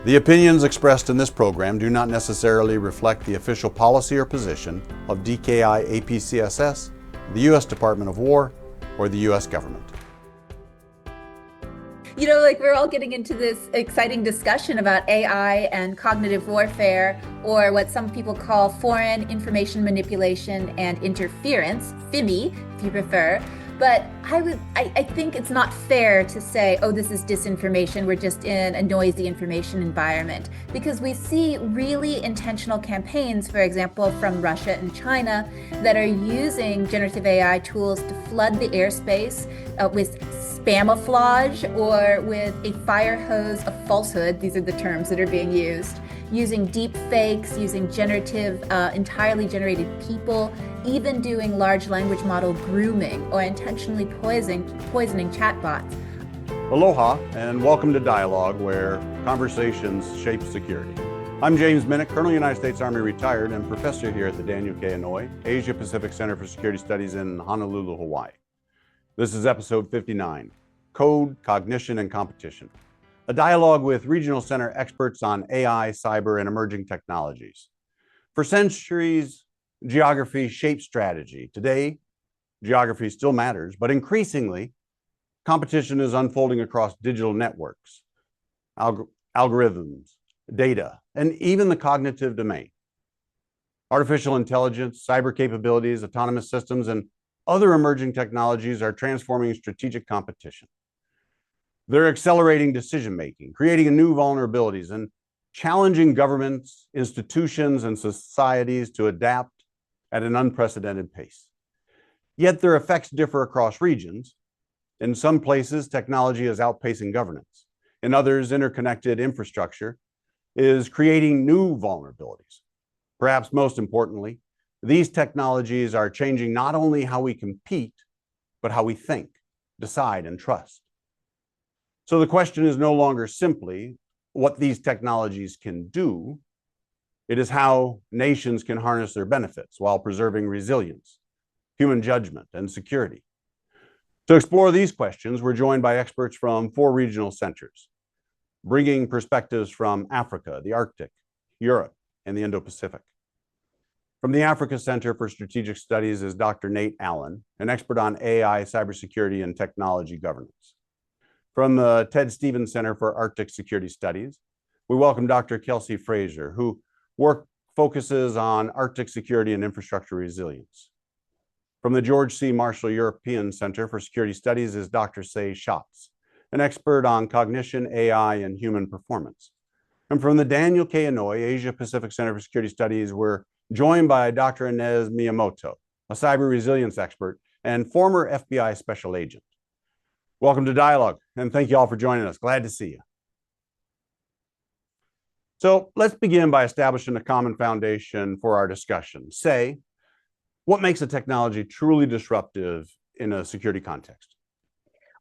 The opinions expressed in this program do not necessarily reflect the official policy or position of DKI APCSS, the U.S. Department of War, or the U.S. government. You know, like we're all getting into this exciting discussion about AI and cognitive warfare, or what some people call foreign information manipulation and interference, FIMI, if you prefer. But I think it's not fair to say, oh, this is disinformation. We're just in a noisy information environment, because we see really intentional campaigns, for example, from Russia and China, that are using generative AI tools to flood the airspace with spamouflage or with a fire hose of falsehood. These are the terms that are being used, using deep fakes, using generative, entirely generated people, even doing large language model grooming or intentionally poisoning chatbots. Aloha and welcome to Dialogue, where conversations shape security. I'm James Minnich, Colonel United States Army retired and professor here at the Daniel K. Inouye Asia Pacific Center for Security Studies in Honolulu, Hawaii. This is episode 59, Code, Cognition, and Competition, a dialogue with regional center experts on AI, cyber, and emerging technologies. For centuries, geography shaped strategy. Today, geography still matters, but increasingly, competition is unfolding across digital networks, algorithms, data, and even the cognitive domain. Artificial intelligence, cyber capabilities, autonomous systems, and other emerging technologies are transforming strategic competition. They're accelerating decision-making, creating new vulnerabilities, and challenging governments, institutions, and societies to adapt at an unprecedented pace. Yet their effects differ across regions. In some places, technology is outpacing governance. In others, interconnected infrastructure is creating new vulnerabilities. Perhaps most importantly, these technologies are changing not only how we compete, but how we think, decide, and trust. So the question is no longer simply what these technologies can do. It is how nations can harness their benefits while preserving resilience, human judgment, and security. To explore these questions, we're joined by experts from 4 regional centers, bringing perspectives from Africa, the Arctic, Europe, and the Indo-Pacific. From the Africa Center for Strategic Studies is Dr. Nate Allen, an expert on AI, cybersecurity, and technology governance. From the Ted Stevens Center for Arctic Security Studies, we welcome Dr. Kelsey Frazier, who work focuses on Arctic security and infrastructure resilience. From the George C. Marshall European Center for Security Studies is Dr. Schatz, an expert on cognition, AI, and human performance. And from the Daniel K. Inouye Asia Pacific Center for Security Studies, we're joined by Dr. Inez Miyamoto, a cyber resilience expert and former FBI special agent. Welcome to Dialogue, and thank you all for joining us. Glad to see you. So let's begin by establishing a common foundation for our discussion. Say, what makes a technology truly disruptive in a security context?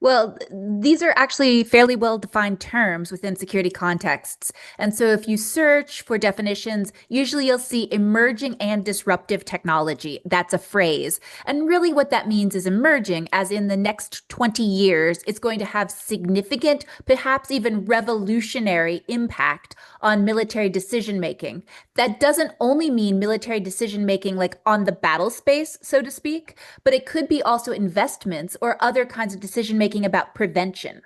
Well, these are actually fairly well-defined terms within security contexts. And so if you search for definitions, usually you'll see emerging and disruptive technology. That's a phrase. And really what that means is emerging, as in the next 20 years, it's going to have significant, perhaps even revolutionary impact on military decision-making. That doesn't only mean military decision-making like on the battle space, so to speak, but it could be also investments or other kinds of decision-making about prevention.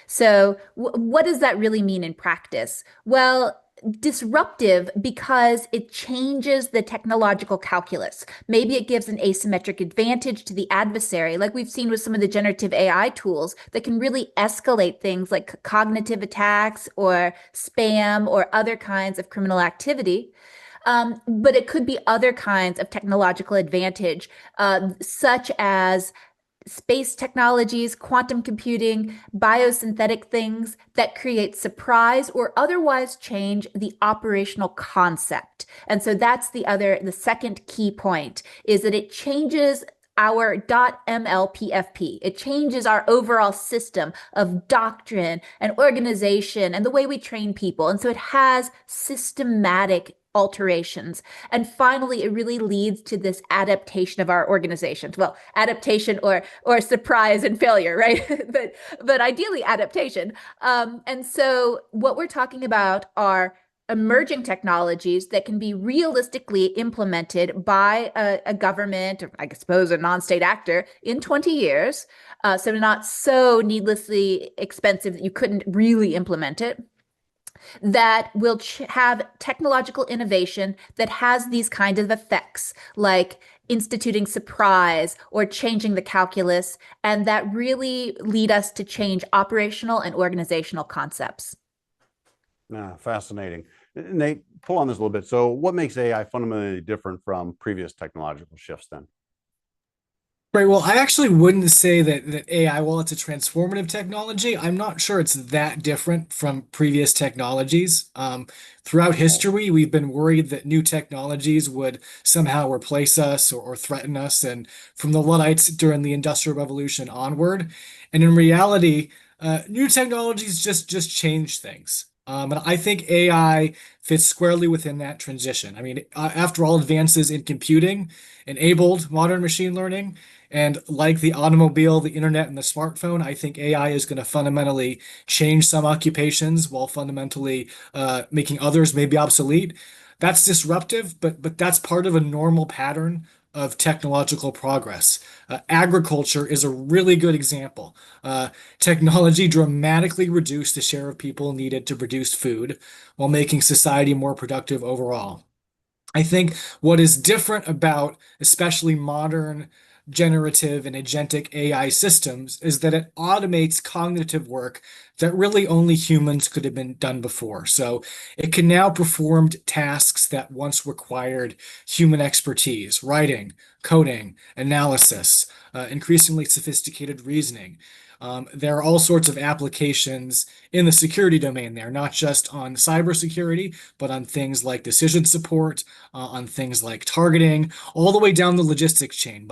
So what does that really mean in practice? Well, disruptive because it changes the technological calculus. Maybe it gives an asymmetric advantage to the adversary, like we've seen with some of the generative AI tools that can really escalate things like cognitive attacks or spam or other kinds of criminal activity. But it could be other kinds of technological advantage, such as space technologies, quantum computing, biosynthetic things that create surprise or otherwise change the operational concept. And so that's the second key point, is that it changes our .mlpfp. It changes our overall system of doctrine and organization and the way we train people. And so it has systematic alterations. And finally, it really leads to this adaptation of our organizations. Well, adaptation or surprise and failure, right? but ideally adaptation. And so what we're talking about are emerging technologies that can be realistically implemented by a government, or I suppose a non-state actor, in 20 years. So not so needlessly expensive that you couldn't really implement it, that will have technological innovation that has these kinds of effects, like instituting surprise or changing the calculus, and that really lead us to change operational and organizational concepts. Fascinating. Nate, pull on this a little bit. So what makes AI fundamentally different from previous technological shifts then? Right. Well, I actually wouldn't say that AI, while it's a transformative technology, I'm not sure it's that different from previous technologies. Throughout history, we've been worried that new technologies would somehow replace us or threaten us, and from the Luddites during the Industrial Revolution onward. And in reality, new technologies just change things. And I think AI fits squarely within that transition. I mean, after all, advances in computing enabled modern machine learning. And like the automobile, the internet, and the smartphone, I think AI is going to fundamentally change some occupations while fundamentally making others maybe obsolete. That's disruptive, but that's part of a normal pattern of technological progress. Agriculture is a really good example. Technology dramatically reduced the share of people needed to produce food while making society more productive overall. I think what is different about especially modern generative and agentic AI systems is that it automates cognitive work that really only humans could have been done before. So it can now perform tasks that once required human expertise, writing, coding, analysis, increasingly sophisticated reasoning. There are all sorts of applications in the security domain there, not just on cybersecurity, but on things like decision support, on things like targeting, all the way down the logistics chain.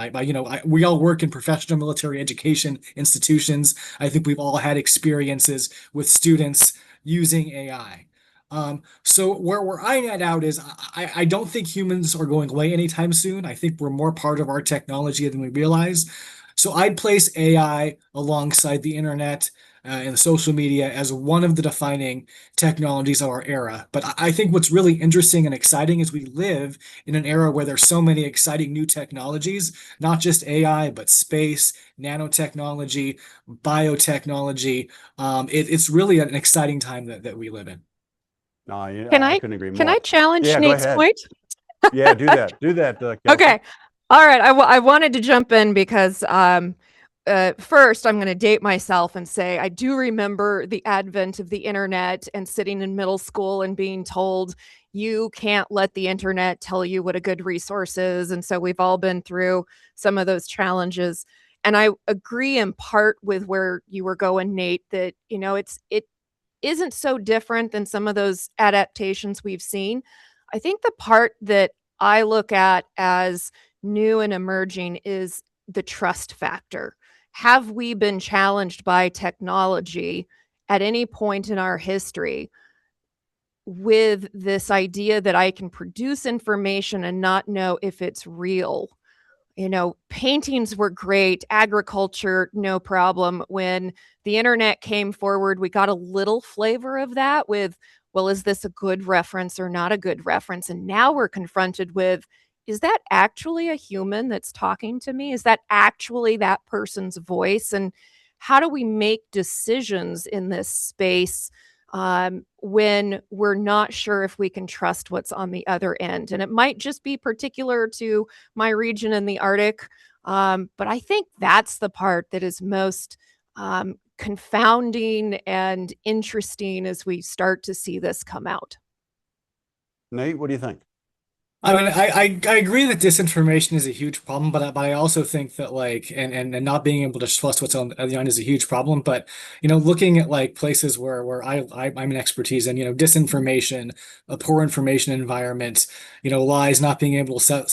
We all work in professional military education institutions. I think we've all had experiences with students using AI. So where I net out is I don't think humans are going away anytime soon. I think we're more part of our technology than we realize. So I'd place AI alongside the internet and social media as one of the defining technologies of our era. But I think what's really interesting and exciting is we live in an era where there's so many exciting new technologies, not just AI, but space, nanotechnology, biotechnology. It's really an exciting time that we live in. No, yeah, Can I I couldn't agree more. can I challenge Yeah, go Nate's ahead. point? Yeah, do that. Do that, Kelsey. Okay. All right. I wanted to jump in because first I'm going to date myself and say I do remember the advent of the internet and sitting in middle school and being told you can't let the internet tell you what a good resource is. And so we've all been through some of those challenges. And I agree in part with where you were going, Nate, that it isn't so different than some of those adaptations we've seen. I think the part that I look at as new and emerging is the trust factor. Have we been challenged by technology at any point in our history with this idea that I can produce information and not know if it's real? Paintings were great, agriculture, no problem. When the internet came forward, we got a little flavor of that with, well, is this a good reference or not a good reference? And now we're confronted with, is that actually a human that's talking to me? Is that actually that person's voice? And how do we make decisions in this space when we're not sure if we can trust what's on the other end? And it might just be particular to my region in the Arctic, but I think that's the part that is most confounding and interesting as we start to see this come out. Nate, what do you think? I mean, I agree that disinformation is a huge problem, but I also think that like and not being able to trust what's on the online is a huge problem. But looking at like places where I'm an expertise in, disinformation, a poor information environment, lies, not being able to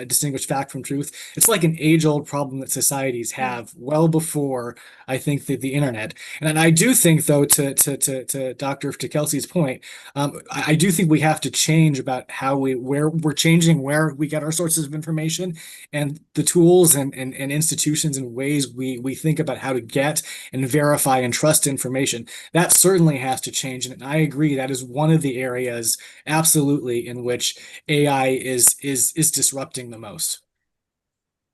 distinguish fact from truth. It's like an age-old problem that societies have well before I think that the internet. And I do think though, to Kelsey's point. I do think we have to change about where we're changing where we get our sources of information and the tools and institutions and ways we think about how to get and verify and trust information. That certainly has to change. And I agree that is one of the areas absolutely in which AI is disrupting the most.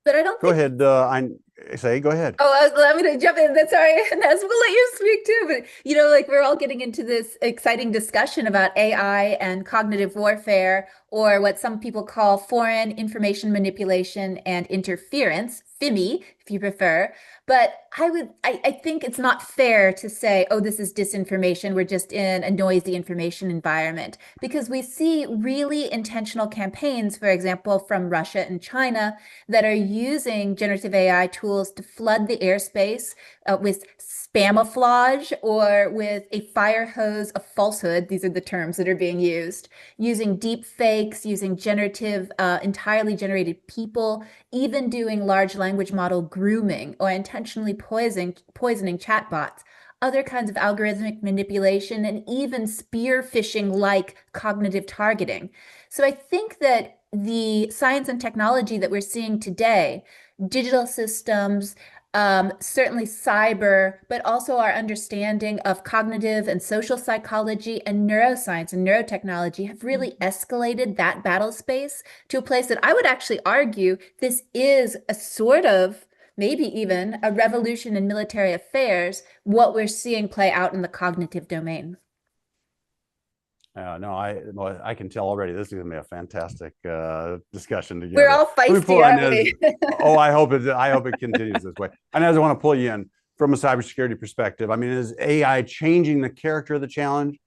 But I don't Go think. ahead. Go ahead. Oh, I'm going to jump in. That's sorry, Inez. We'll let you speak too. But like we're all getting into this exciting discussion about AI and cognitive warfare, or what some people call foreign information manipulation and interference, FIMI, if you prefer. But I think it's not fair to say, oh, this is disinformation. We're just in a noisy information environment, because we see really intentional campaigns, for example, from Russia and China, that are using generative AI tools to flood the airspace with spamouflage or with a fire hose of falsehood. These are the terms that are being used, using deep fakes, using generative, entirely generated people, even doing large language model grooming or intentionally poisoning chatbots, other kinds of algorithmic manipulation, and even spear phishing like cognitive targeting. So I think that the science and technology that we're seeing today, digital systems, certainly cyber, but also our understanding of cognitive and social psychology and neuroscience and neurotechnology have really escalated that battle space to a place that I would actually argue this is a sort of, maybe even a revolution in military affairs, what we're seeing play out in the cognitive domain. No, I can tell already this is going to be a fantastic discussion together. We're all Let me pull feisty, aren't Inez. we? Oh, I hope it continues this way. Inez, I want to pull you in from a cybersecurity perspective. I mean, is AI changing the character of the challenge,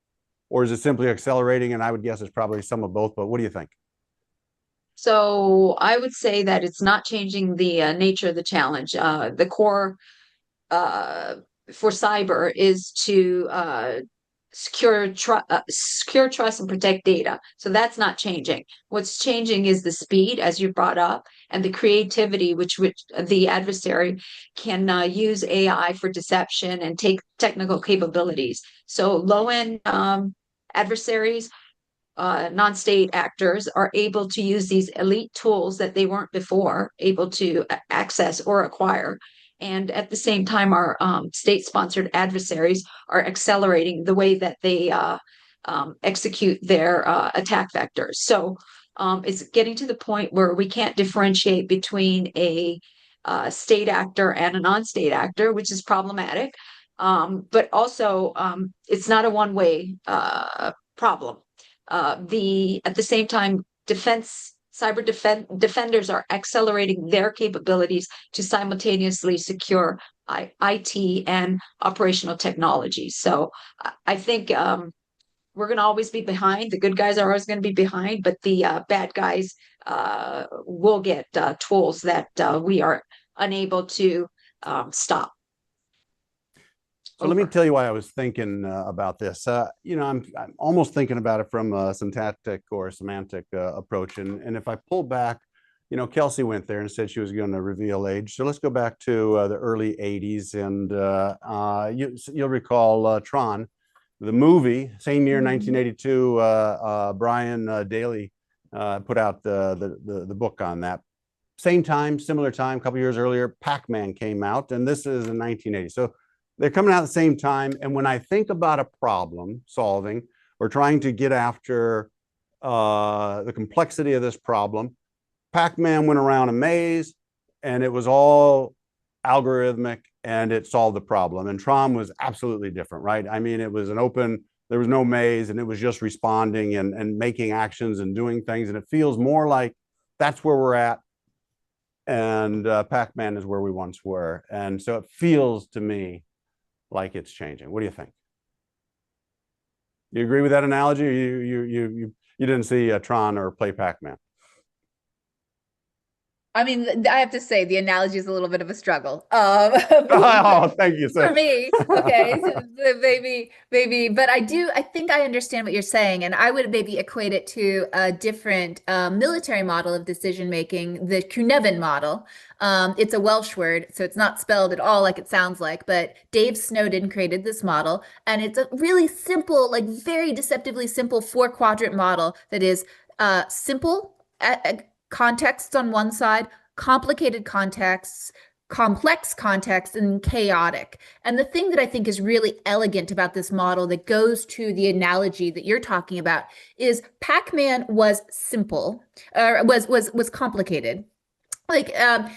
or is it simply accelerating? And I would guess it's probably some of both. But what do you think? So I would say that it's not changing the nature of the challenge. The core for cyber is to secure trust and protect data. So that's not changing. What's changing is the speed, as you brought up, and the creativity which the adversary can use AI for deception and take technical capabilities. So low-end adversaries, non-state actors, are able to use these elite tools that they weren't before able to access or acquire. And at the same time, our state-sponsored adversaries are accelerating the way that they execute their attack vectors. So it's getting to the point where we can't differentiate between a state actor and a non-state actor, which is problematic. But also, it's not a one-way problem. At the same time, defenders are accelerating their capabilities to simultaneously secure IT and operational technology. So I think we're going to always be behind. The good guys are always going to be behind, but the bad guys will get tools that we are unable to stop. So let me tell you why I was thinking about this. I'm almost thinking about it from a syntactic or semantic approach. And if I pull back, Kelsey went there and said she was going to reveal age. So let's go back to the early 80s. And you'll recall Tron, the movie, same year, 1982, Brian Daley put out the book on that. Same time, similar time, a couple years earlier, Pac-Man came out, and this is in 1980. So they're coming out at the same time. And when I think about a problem solving or trying to get after the complexity of this problem, Pac-Man went around a maze and it was all algorithmic and it solved the problem. And Tron was absolutely different, right? I mean, it was an open, there was no maze, and it was just responding and making actions and doing things. And it feels more like that's where we're at. And Pac-Man is where we once were. And so it feels to me like it's changing. What do you think? You agree with that analogy? Or you you didn't see Tron or play Pac-Man. I mean, I have to say the analogy is a little bit of a struggle. Oh, thank you, For sir. me, okay, so maybe, but I think I understand what you're saying, and I would maybe equate it to a different military model of decision making, the Cynefin model. It's a Welsh word, so it's not spelled at all like it sounds like, but Dave Snowden created this model, and it's a really simple, like very deceptively simple 4-quadrant model that is simple contexts on one side, complicated contexts, complex context, and chaotic. And the thing that I think is really elegant about this model that goes to the analogy that you're talking about is Pac-Man was simple, or was complicated. Like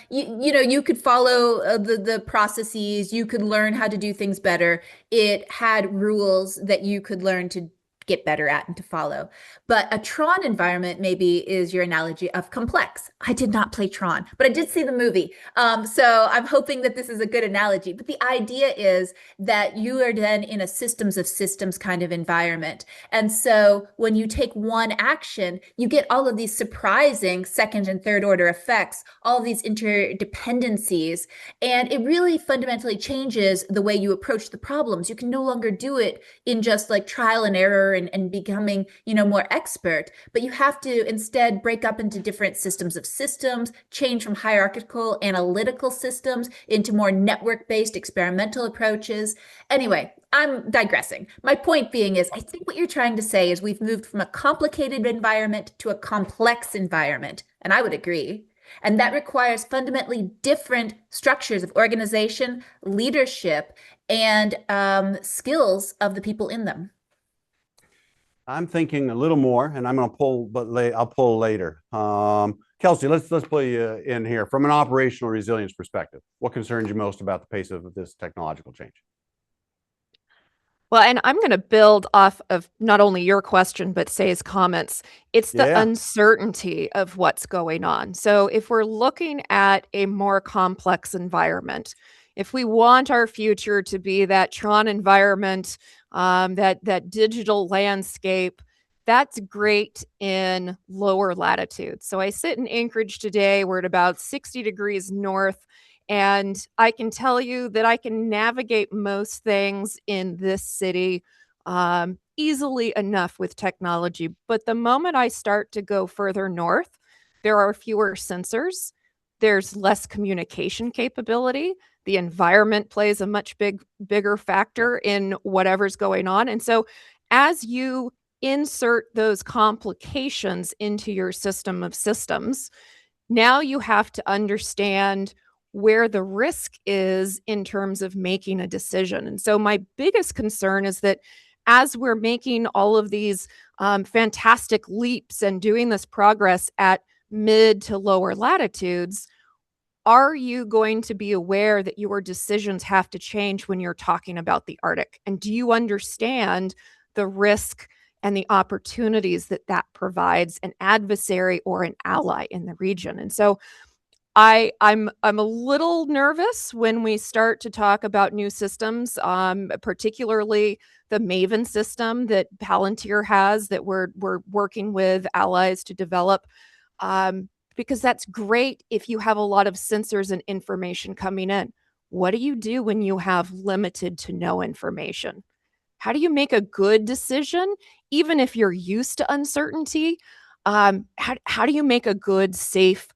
you know, you could follow the processes, you could learn how to do things better. It had rules that you could learn to get better at and to follow. But a Tron environment maybe is your analogy of complex. I did not play Tron, but I did see the movie. So I'm hoping that this is a good analogy. But the idea is that you are then in a systems of systems kind of environment. And so when you take one action, you get all of these surprising second and third order effects, all of these interdependencies. And it really fundamentally changes the way you approach the problems. You can no longer do it in just like trial and error and becoming, you know, more expert, but you have to instead break up into different systems of systems, change from hierarchical analytical systems into more network-based experimental approaches. Anyway, I'm digressing. My point being is, I think what you're trying to say is we've moved from a complicated environment to a complex environment, and I would agree. And that requires fundamentally different structures of organization, leadership, and skills of the people in them. I'm thinking a little more, and I'm going to pull, but I'll pull later. Kelsey, let's pull you in here from an operational resilience perspective. What concerns you most about the pace of this technological change? Well, and I'm going to build off of not only your question, but Say's comments. It's the uncertainty of what's going on. So if we're looking at a more complex environment, if we want our future to be that Tron environment, that digital landscape, that's great in lower latitudes. So I sit in Anchorage today. We're at about 60 degrees north. And I can tell you that I can navigate most things in this city easily enough with technology. But the moment I start to go further north, there are fewer sensors. There's less communication capability. The environment plays a much bigger factor in whatever's going on. And so as you insert those complications into your system of systems, now you have to understand where the risk is in terms of making a decision. And so my biggest concern is that as we're making all of these fantastic leaps and doing this progress at mid to lower latitudes, are you going to be aware that your decisions have to change when you're talking about the Arctic? And do you understand the risk and the opportunities that that provides an adversary or an ally in the region? And so I'm a little nervous when we start to talk about new systems, particularly the Maven system that Palantir has that we're working with allies to develop, because that's great if you have a lot of sensors and information coming in. What do you do when you have limited to no information? How do you make a good decision, even if you're used to uncertainty? How do you make a good, safe,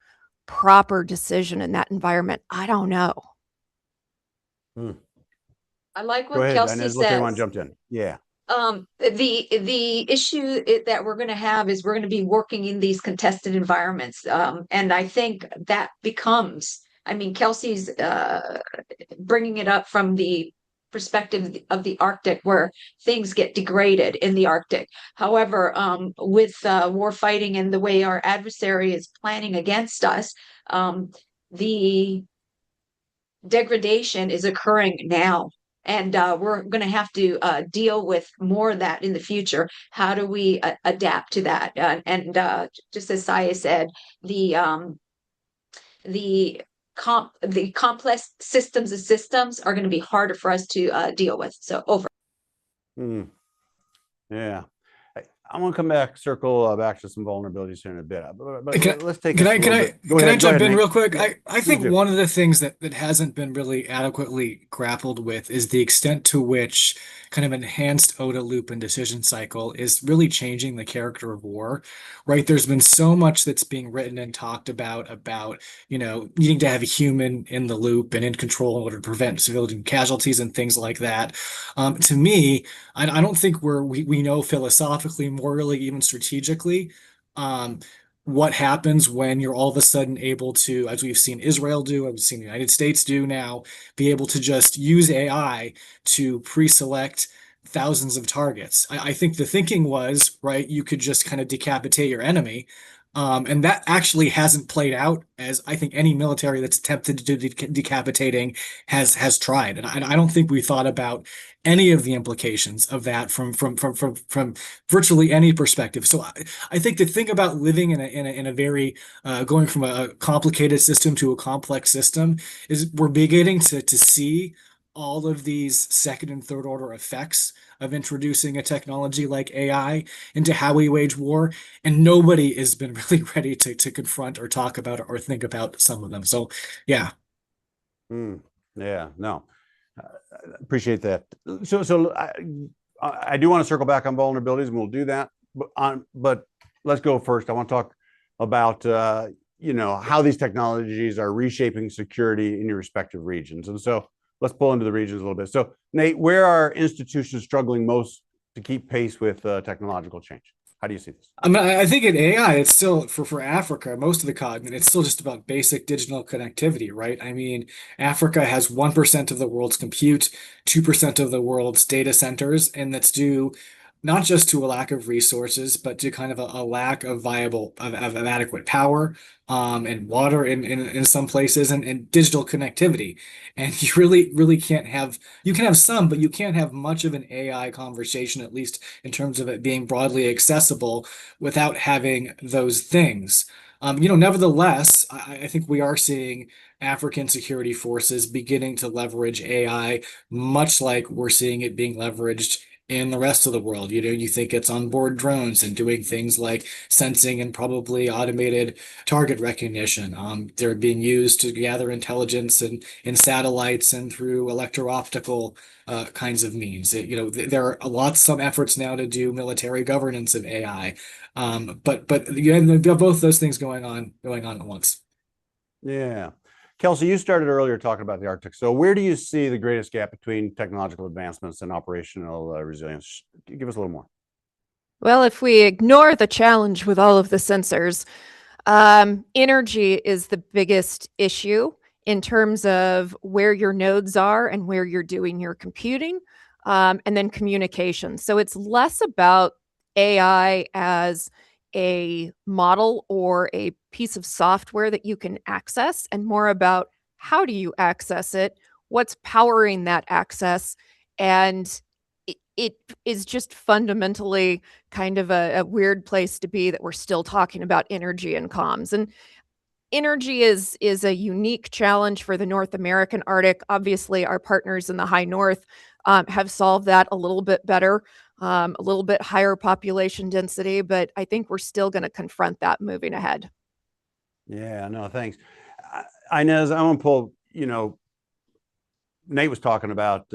proper decision in that environment? I don't know. I like Go what ahead, Kelsey Inez. Look, everyone says. jumped in. Yeah. The issue that we're going to have is we're going to be working in these contested environments. And I think that becomes, I mean, Kelsey's bringing it up from the perspective of the Arctic, where things get degraded in the Arctic. However, with war fighting and the way our adversary is planning against us, the degradation is occurring now. And we're going to have to deal with more of that in the future. How do we adapt to that? And just as Saya said, the complex systems of systems are going to be harder for us to deal with. So over. Yeah. I want to come back, circle back to some vulnerabilities here in a bit. But Can, let's take can this I a can little I bit. Go can I ahead, jump in Nate. real quick? Yeah, I please think do. one of the things that hasn't been really adequately grappled with is the extent to which kind of enhanced OODA loop and decision cycle is really changing the character of war, right? There's been so much that's being written and talked about, needing to have a human in the loop and in control in order to prevent civilian casualties and things like that. To me, I don't think we know philosophically, morally, even strategically, um, what happens when you're all of a sudden able to, as we've seen Israel do, as we've seen the United States do now, be able to just use AI to pre-select thousands of targets. I think the thinking was, right, you could just kind of decapitate your enemy. And that actually hasn't played out as I think any military that's attempted to do decapitating has tried. And I don't think we thought about any of the implications of that from virtually any perspective. So I think the thing about living in a very going from a complicated system to a complex system is we're beginning to see all of these second and third order effects of introducing a technology like AI into how we wage war, and nobody has been really ready to confront or talk about or think about some of them. So, yeah. Yeah, no, appreciate that. So I do want to circle back on vulnerabilities, and we'll do that. But let's go first. I want to talk about how these technologies are reshaping security in your respective regions, and so let's pull into the regions a little bit. So, Nate, where are institutions struggling most to keep pace with technological change? How do you see this? I mean, I think in AI, it's still for Africa, most of the continent, it's still just about basic digital connectivity, right? I mean, Africa has 1% of the world's compute, 2% of the world's data centers, and that's due not just to a lack of resources, but to kind of a lack of viable of adequate power, and water in some places, and digital connectivity. And you really can't have, you can have some, but you can't have much of an AI conversation, at least in terms of it being broadly accessible, without having those things. Nevertheless, I think we are seeing African security forces beginning to leverage AI, much like we're seeing it being leveraged in the rest of the world. You think it's on board drones and doing things like sensing and probably automated target recognition. They're being used to gather intelligence and in satellites and through electro-optical kinds of means. There are some efforts now to do military governance of AI. But you have both those things going on at once. Yeah. Kelsey, you started earlier talking about the Arctic. So where do you see the greatest gap between technological advancements and operational resilience? Give us a little more. Well, if we ignore the challenge with all of the sensors, energy is the biggest issue in terms of where your nodes are and where you're doing your computing, and then communication. So it's less about AI as a model or a piece of software that you can access, and more about how do you access it, what's powering that access, and it is just fundamentally kind of a weird place to be that we're still talking about energy and comms. And energy is a unique challenge for the North American Arctic. Obviously, our partners in the high north have solved that a little bit better, a little bit higher population density, but I think we're still going to confront that moving ahead. Yeah, no, thanks. Inez, I want to pull, Nate was talking about,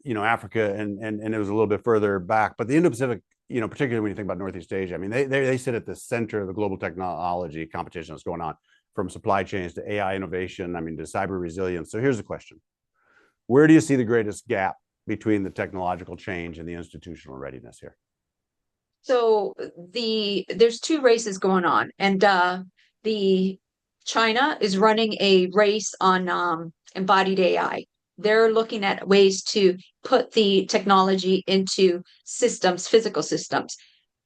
Africa and it was a little bit further back, but the Indo-Pacific, particularly when you think about Northeast Asia, I mean, they sit at the center of the global technology competition that's going on, from supply chains to AI innovation, I mean, to cyber resilience. So here's the question. Where do you see the greatest gap between the technological change and the institutional readiness here? So there's two races going on, and the China is running a race on embodied AI. They're looking at ways to put the technology into systems, physical systems.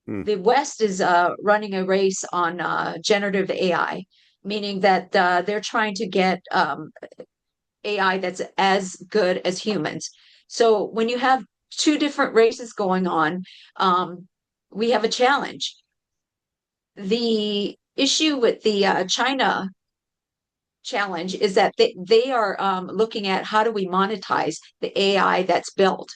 The West is running a race on generative AI, meaning that they're trying to get AI that's as good as humans. So when you have two different races going on, we have a challenge. The issue with the China challenge is that they are looking at how do we monetize the AI that's built.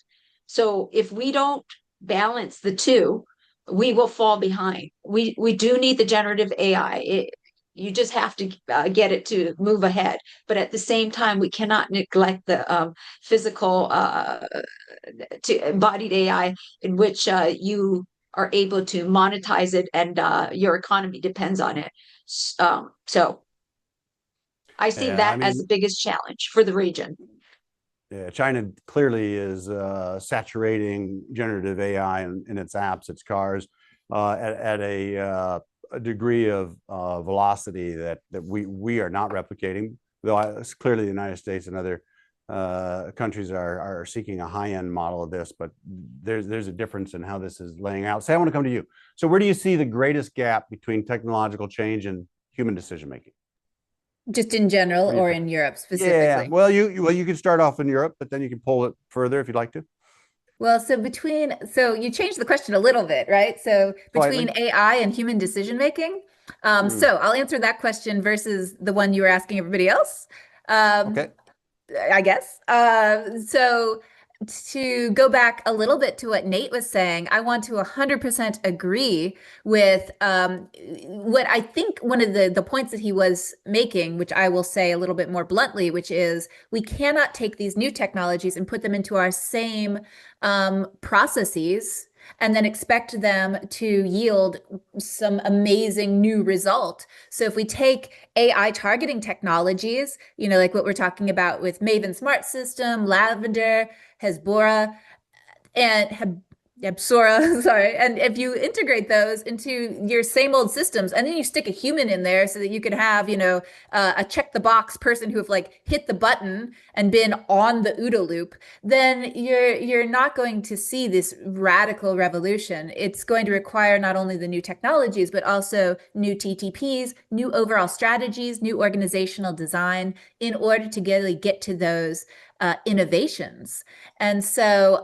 So if we don't balance the two, we will fall behind. We do need the generative AI. You just have to get it to move ahead. But at the same time, we cannot neglect the physical to embodied AI in which you are able to monetize it and your economy depends on it. So I see Yeah, I that as the mean, biggest challenge for the region. yeah, China clearly is saturating generative AI in its apps, its cars, at a degree of velocity that we are not replicating. Though clearly the United States and other countries are seeking a high-end model of this, but there's a difference in how this is laying out. Say, I want to come to you. So where do you see the greatest gap between technological change and human decision making? Just in general What do you or think? in Europe Yeah, specifically? well, you can start off in Europe, but then you can pull it further if you'd like to. Well, so you changed the question a little bit, right? So between Slightly. AI and human decision making. Mm, So I'll answer that question versus the one you were asking everybody else. Um, okay. I guess. So to go back a little bit to what Nate was saying, I want to 100% agree with what I think one of the points that he was making, which I will say a little bit more bluntly, which is we cannot take these new technologies and put them into our same processes and then expect them to yield some amazing new result. So if we take AI targeting technologies, like what we're talking about with Maven Smart System, Lavender, Hezbollah, and Sora, sorry. And if you integrate those into your same old systems, and then you stick a human in there so that you can have, a check the box person who have like hit the button and been on the OODA loop, then you're not going to see this radical revolution. It's going to require not only the new technologies, but also new TTPs, new overall strategies, new organizational design in order to get to those innovations. And so,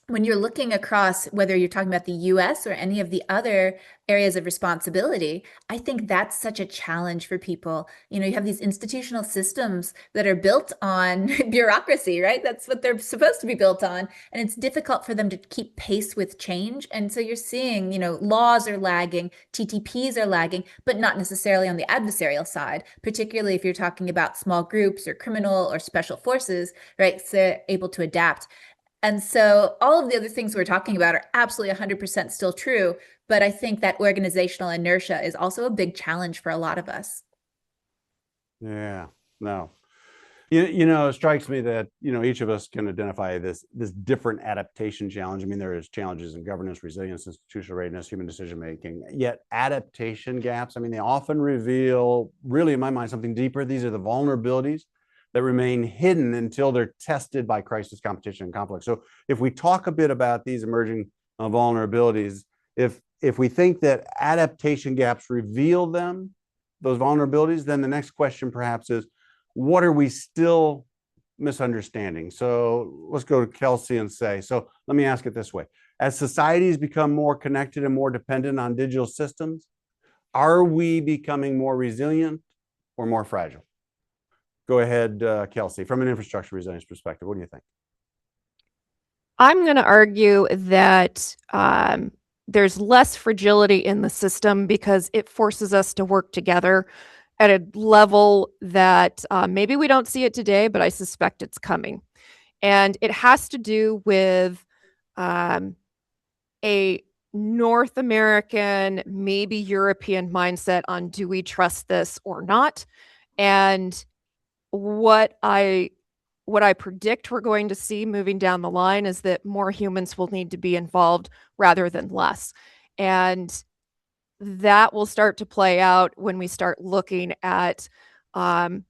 when you're looking across, whether you're talking about the US or any of the other areas of responsibility, I think that's such a challenge for people. You have these institutional systems that are built on bureaucracy, right? That's what they're supposed to be built on. And it's difficult for them to keep pace with change. And so you're seeing, laws are lagging, TTPs are lagging, but not necessarily on the adversarial side, particularly if you're talking about small groups or criminal or special forces, right? So they're able to adapt. And so all of the other things we're talking about are absolutely 100% still true. But I think that organizational inertia is also a big challenge for a lot of us. Yeah. No. It strikes me that each of us can identify this different adaptation challenge. I mean, there is challenges in governance, resilience, institutional readiness, human decision making. Yet adaptation gaps, I mean, they often reveal, really, in my mind, something deeper. These are the vulnerabilities that remain hidden until they're tested by crisis, competition, and conflict. So if we talk a bit about these emerging vulnerabilities, if we think that adaptation gaps reveal them, those vulnerabilities, then the next question perhaps is, what are we still misunderstanding? So let's go to Kelsey and say, so let me ask it this way. As societies become more connected and more dependent on digital systems, are we becoming more resilient or more fragile? Go ahead, Kelsey, from an infrastructure resilience perspective, what do you think? I'm going to argue that there's less fragility in the system because it forces us to work together at a level that maybe we don't see it today, but I suspect it's coming. And it has to do with a North American, maybe European mindset on do we trust this or not? And what I predict we're going to see moving down the line is that more humans will need to be involved rather than less. And that will start to play out when we start looking at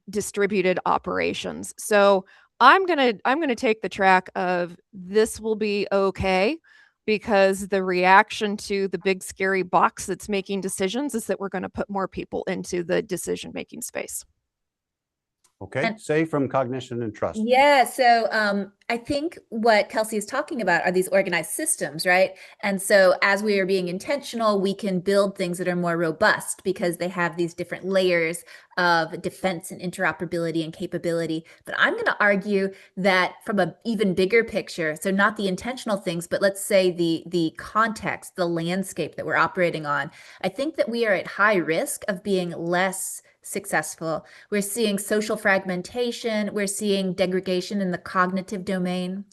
distributed operations. So I'm gonna take the track of this will be okay because the reaction to the big scary box that's making decisions is that we're going to put more people into the decision making space. Okay, And- say from Cognition and Trust. Yeah, so I think what Kelsey is talking about are these organized systems, right? And so as we are being intentional, we can build things that are more robust because they have these different layers of defense and interoperability and capability. But I'm going to argue that from an even bigger picture, so not the intentional things, but let's say the context, the landscape that we're operating on, I think that we are at high risk of being less successful. We're seeing social fragmentation. We're seeing degradation in the cognitive domain.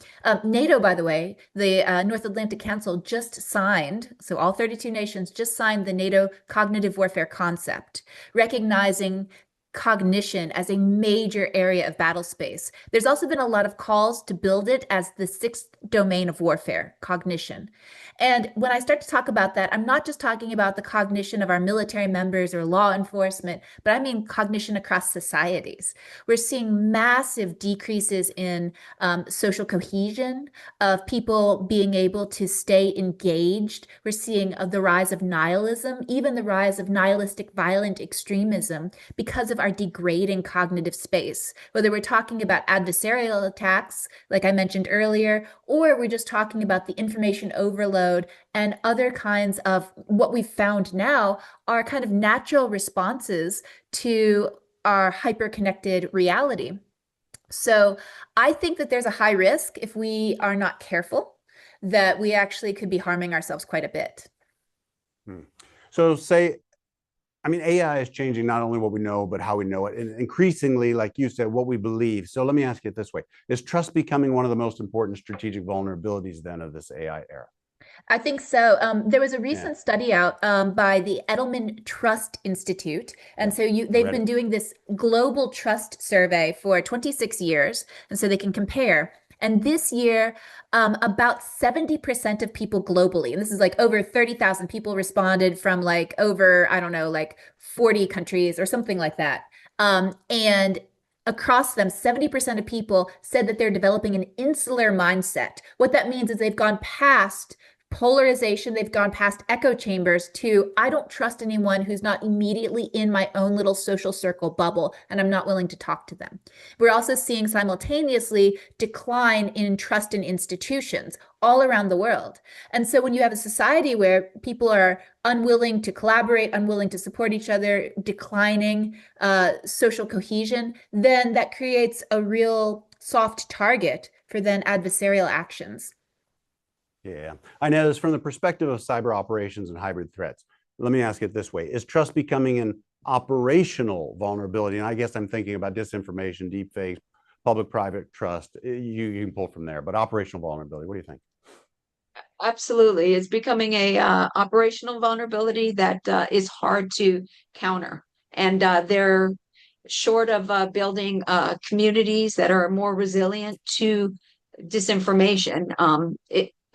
NATO, by the way, the North Atlantic Council just signed, so all 32 nations just signed the NATO cognitive warfare concept, recognizing cognition as a major area of battle space. There's also been a lot of calls to build it as the sixth domain of warfare, cognition. And when I start to talk about that, I'm not just talking about the cognition of our military members or law enforcement, but I mean cognition across societies. We're seeing massive decreases in social cohesion, of people being able to stay engaged. We're seeing the rise of nihilism, even the rise of nihilistic violent extremism because of our degrading cognitive space, whether we're talking about adversarial attacks, like I mentioned earlier, or we're just talking about the information overload and other kinds of what we've found now are kind of natural responses to our hyper-connected reality. So I think that there's a high risk if we are not careful that we actually could be harming ourselves quite a bit. So AI is changing not only what we know, but how we know it. And increasingly, like you said, what we believe. So let me ask you it this way. Is trust becoming one of the most important strategic vulnerabilities then of this AI era? I think so. There was a recent study out by the Edelman Trust Institute. And so they've been doing this global trust survey for 26 years. And so they can compare. And this year, about 70% of people globally, and this is like over 30,000 people responded from like over, I don't know, like 40 countries or something like that. And across them, 70% of people said that they're developing an insular mindset. What that means is they've gone past polarization, they've gone past echo chambers to, I don't trust anyone who's not immediately in my own little social circle bubble, and I'm not willing to talk to them. We're also seeing simultaneously decline in trust in institutions all around the world. And so when you have a society where people are unwilling to collaborate, unwilling to support each other, declining social cohesion, then that creates a real soft target for then adversarial actions. Yeah, I know this from the perspective of cyber operations and hybrid threats. Let me ask it this way. Is trust becoming an operational vulnerability? And I guess I'm thinking about disinformation, deepfakes, public-private trust. You can pull from there, but operational vulnerability, what do you think? Absolutely. It's becoming a operational vulnerability that is hard to counter. And they're short of building communities that are more resilient to disinformation.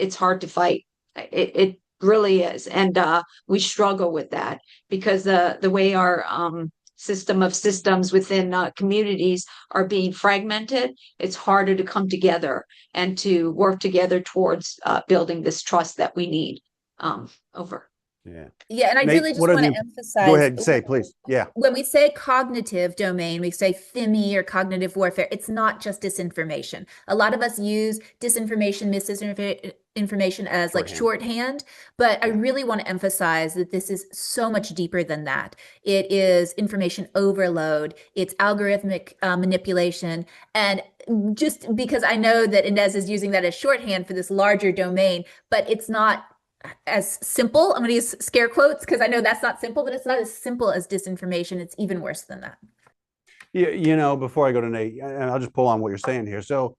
It's hard to fight. It really is. And we struggle with that because the way our system of systems within communities are being fragmented, it's harder to come together and to work together towards building this trust that we need over. Yeah, and I Nate, really just want to emphasize. Go ahead, say, please. Yeah. When we say cognitive domain, we say FIMI or cognitive warfare. It's not just disinformation. A lot of us use disinformation, misinformation as like shorthand, but I really want to emphasize that this is so much deeper than that. It is information overload. It's algorithmic manipulation. And just because I know that Inez is using that as shorthand for this larger domain, but it's not as simple. I'm going to use scare quotes because I know that's not simple, but it's not as simple as disinformation. It's even worse than that. You know, before I go to Nate, and I'll just pull on what you're saying here. So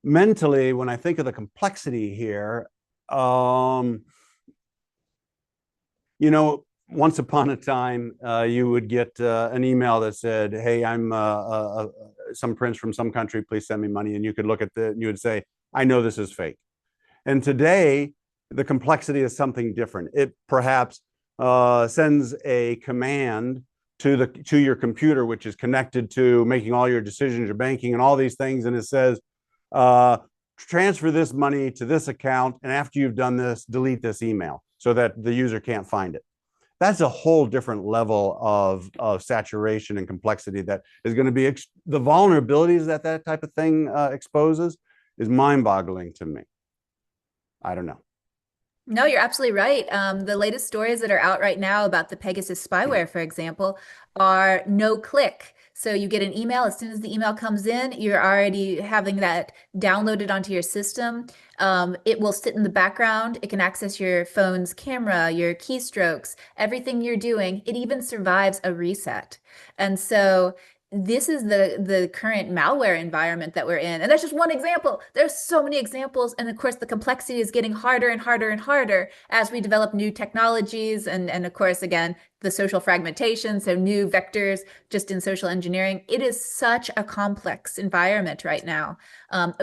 mentally, when I think of the complexity here, you know, once upon a time, you would get an email that said, hey, I'm some prince from some country, please send me money. And you could look at and you would say, I know this is fake. And today, the complexity is something different. It perhaps sends a command to your computer, which is connected to making all your decisions, your banking, and all these things, and it says, transfer this money to this account, and after you've done this, delete this email so that the user can't find it. that's a whole different level of saturation and complexity that is going to be the vulnerabilities that that type of thing exposes is mind-boggling to me. I don't know. No, you're absolutely right. The latest stories that are out right now about the Pegasus spyware, for example, are no click. So you get an email, as soon as the email comes in, you're already having that downloaded onto your system. It will sit in the background. It can access your phone's camera, your keystrokes, everything you're doing. It even survives a reset. And so this is the current malware environment that we're in. And that's just one example. There's so many examples. And of course, the complexity is getting harder and harder and harder as we develop new technologies. And of course, again, the social fragmentation, so new vectors just in social engineering. It is such a complex environment right now.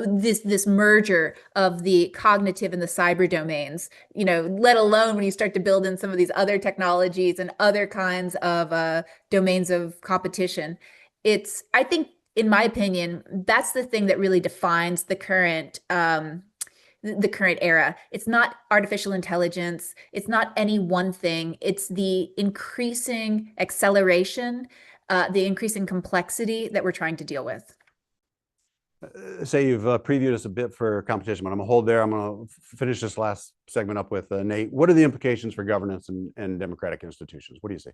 This merger of the cognitive and the cyber domains, let alone when you start to build in some of these other technologies and other kinds of domains of competition. I think, in my opinion, that's the thing that really defines the current era. It's not artificial intelligence. It's not any one thing. It's the increasing acceleration, the increasing complexity that we're trying to deal with. Say you've previewed us a bit for competition, but I'm gonna hold there. I'm gonna finish this last segment up with Nate. What are the implications for governance and democratic institutions? What do you see?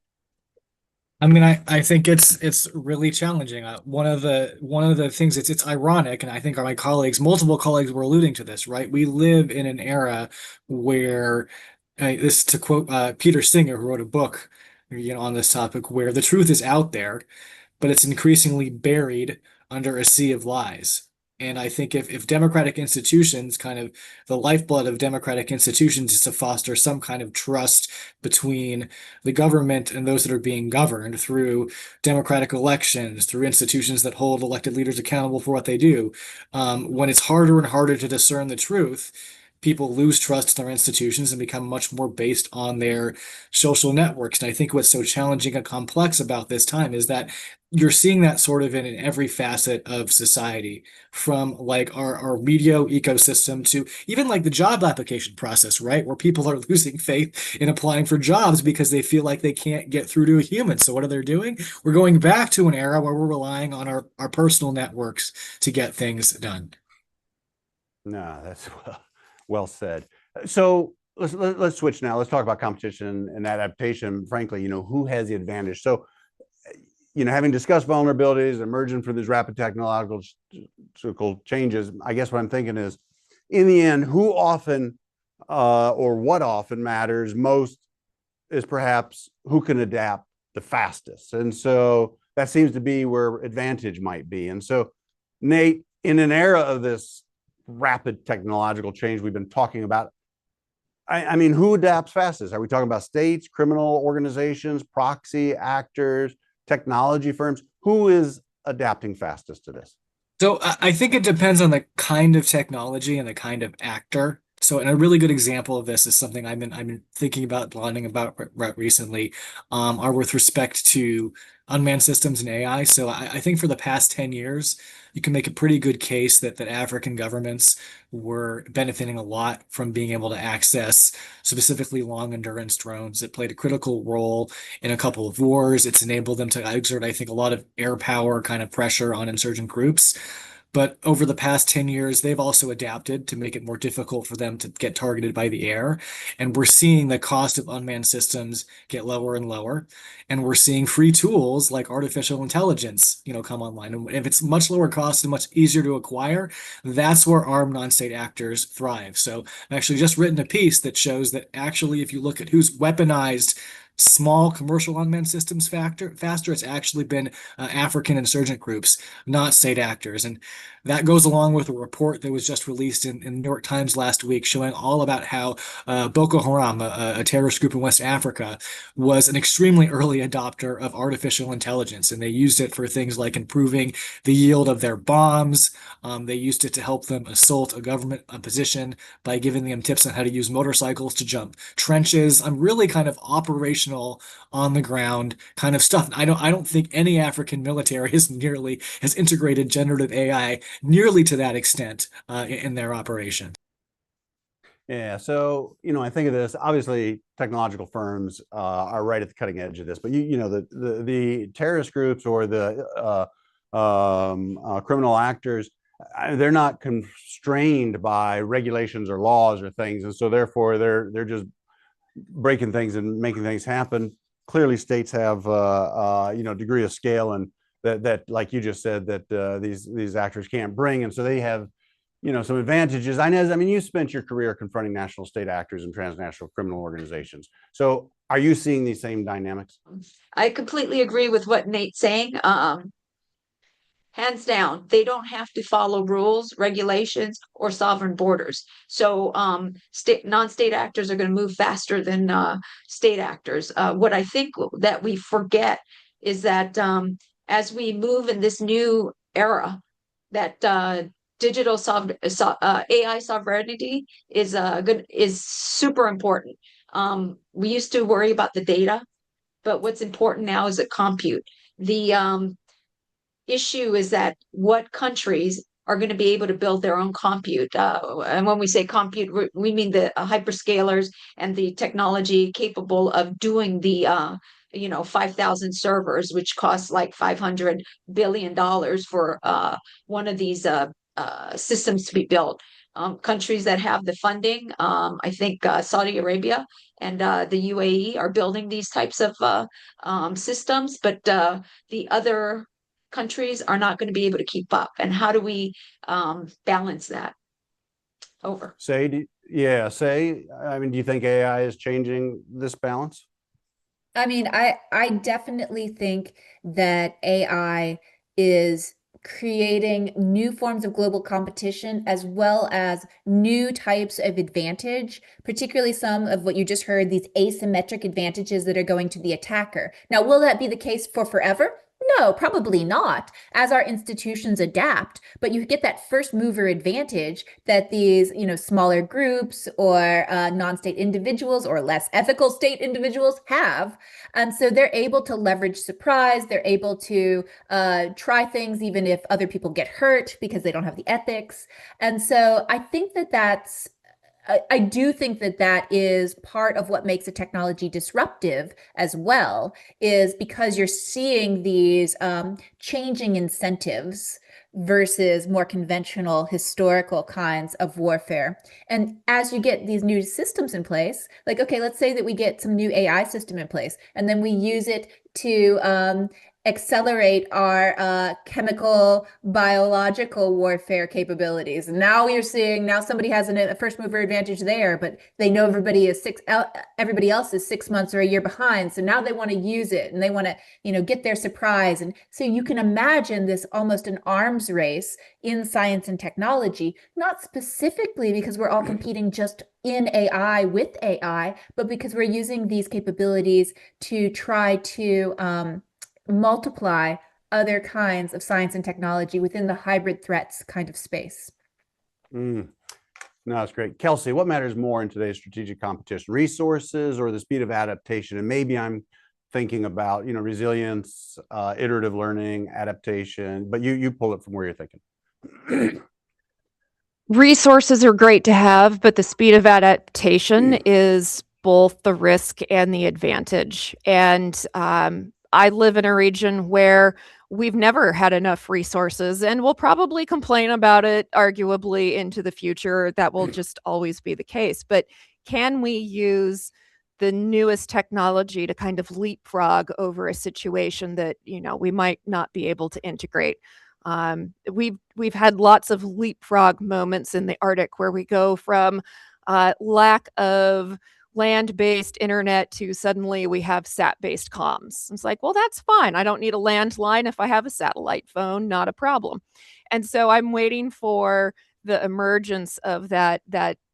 I mean, I think it's really challenging. One of the things it's ironic, and I think multiple colleagues were alluding to this, right? We live in an era where, this to quote Peter Singer, who wrote a book, on this topic, where the truth is out there, but it's increasingly buried under a sea of lies. And I think if democratic institutions, kind of the lifeblood of democratic institutions is to foster some kind of trust between the government and those that are being governed through democratic elections, through institutions that hold elected leaders accountable for what they do. When it's harder and harder to discern the truth, people lose trust in their institutions and become much more based on their social networks. And I think what's so challenging and complex about this time is that you're seeing that sort of in every facet of society, from like our media ecosystem to even like the job application process, right? Where people are losing faith in applying for jobs because they feel like they can't get through to a human. So what are they doing? We're going back to an era where we're relying on our personal networks to get things done. No, that's well said. So let's switch now. Let's talk about competition and adaptation. Frankly, who has the advantage? So, having discussed vulnerabilities emerging from these rapid technological changes, I guess what I'm thinking is, in the end, who often or what often matters most is perhaps who can adapt the fastest. And so that seems to be where advantage might be. And so, Nate, in an era of this rapid technological change we've been talking about, I mean, who adapts fastest? Are we talking about states, criminal organizations, proxy actors, technology firms? Who is adapting fastest to this? So I think it depends on the kind of technology and the kind of actor. So, and a really good example of this is something I've been thinking about, learning about recently, are with respect to unmanned systems and AI. So I think for the past 10 years, you can make a pretty good case that African governments were benefiting a lot from being able to access specifically long endurance drones. It played a critical role in a couple of wars. It's enabled them to exert, I think, a lot of air power kind of pressure on insurgent groups. But over the past 10 years, they've also adapted to make it more difficult for them to get targeted by the air. And we're seeing the cost of unmanned systems get lower and lower. And we're seeing free tools like artificial intelligence, come online. And if it's much lower cost and much easier to acquire, that's where armed non-state actors thrive. So I've actually just written a piece that shows that actually, if you look at who's weaponized small commercial unmanned systems faster, it's actually been African insurgent groups, not state actors. And that goes along with a report that was just released in the New York Times last week, showing all about how Boko Haram, a terrorist group in West Africa, was an extremely early adopter of artificial intelligence. And they used it for things like improving the yield of their bombs. They used it to help them assault a government position by giving them tips on how to use motorcycles to jump trenches. I'm really kind of operational on the ground kind of stuff. I don't think any African military has integrated generative AI nearly to that extent in their operation. Yeah, so I think of this. Obviously, technological firms are right at the cutting edge of this, but the terrorist groups or the criminal actors, they're not constrained by regulations or laws or things, and so therefore they're just breaking things and making things happen. Clearly, states have degree of scale and that like you just said that these actors can't bring, and so they have some advantages. Inez, I mean, you spent your career confronting national state actors and transnational criminal organizations. So are you seeing these same dynamics? I completely agree with what Nate's saying. Hands down, they don't have to follow rules, regulations, or sovereign borders. So non-state actors are going to move faster than state actors. What I think that we forget is that as we move in this new era, that digital AI sovereignty is super important. We used to worry about the data, but what's important now is the compute. The issue is that what countries are going to be able to build their own compute. And when we say compute, we mean the hyperscalers and the technology capable of doing the 5,000 servers, which costs like $500 billion for one of these systems to be built. Countries that have the funding, I think Saudi Arabia and the UAE are building these types of systems, but the other countries are not going to be able to keep up. And how do we balance that? Over. I mean, do you think AI is changing this balance? I mean, I definitely think that AI is creating new forms of global competition as well as new types of advantage, particularly some of what you just heard, these asymmetric advantages that are going to the attacker. Now, will that be the case for forever? No, probably not, as our institutions adapt, but you get that first mover advantage that these, smaller groups or non-state individuals or less ethical state individuals have. And so they're able to leverage surprise. They're able to try things even if other people get hurt because they don't have the ethics. And so I think I do think that that is part of what makes a technology disruptive as well, is because you're seeing these changing incentives versus more conventional historical kinds of warfare. And as you get these new systems in place, like, okay, let's say that we get some new AI system in place, and then we use it to accelerate our chemical, biological warfare capabilities. And now somebody has a first mover advantage there, but they know everybody else is 6 months or a year behind. So now they want to use it and they want to, get their surprise. And so you can imagine this almost an arms race in science and technology, not specifically because we're all competing just in AI with AI, but because we're using these capabilities to try to multiply other kinds of science and technology within the hybrid threats kind of space. No, that's great. Kelsey, what matters more in today's strategic competition, resources or the speed of adaptation? And maybe I'm thinking about, resilience, iterative learning, adaptation, but you pull it from where you're thinking. Resources are great to have, but the speed of adaptation is both the risk and the advantage. And I live in a region where we've never had enough resources, and we'll probably complain about it arguably into the future. That will just always be the case. But can we use the newest technology to kind of leapfrog over a situation that, we might not be able to integrate? We've had lots of leapfrog moments in the Arctic where we go from lack of land-based internet to suddenly we have sat-based comms. It's like, well, that's fine. I don't need a landline if I have a satellite phone, not a problem. And so I'm waiting for the emergence of that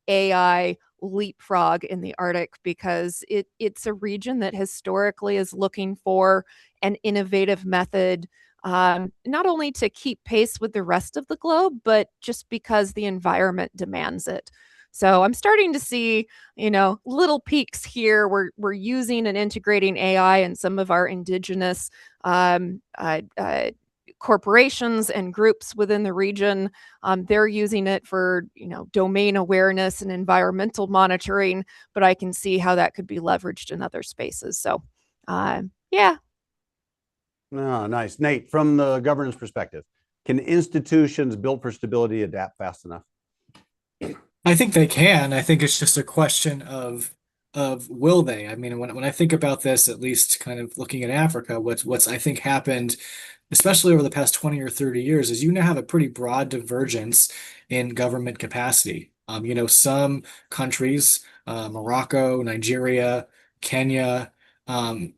AI leapfrog in the Arctic, because it's a region that historically is looking for an innovative method, not only to keep pace with the rest of the globe, but just because the environment demands it. So I'm starting to see, little peaks here. We're using and integrating AI in some of our indigenous corporations and groups within the region. They're using it for, domain awareness and environmental monitoring, but I can see how that could be leveraged in other spaces. So, yeah. Oh, nice. Nate, from the governance perspective, can institutions built for stability adapt fast enough? I think they can. I think it's just a question of will they? I mean, when I think about this, at least kind of looking at Africa, what's I think happened, especially over the past 20 or 30 years, is you now have a pretty broad divergence in government capacity. Some countries, Morocco, Nigeria, Kenya,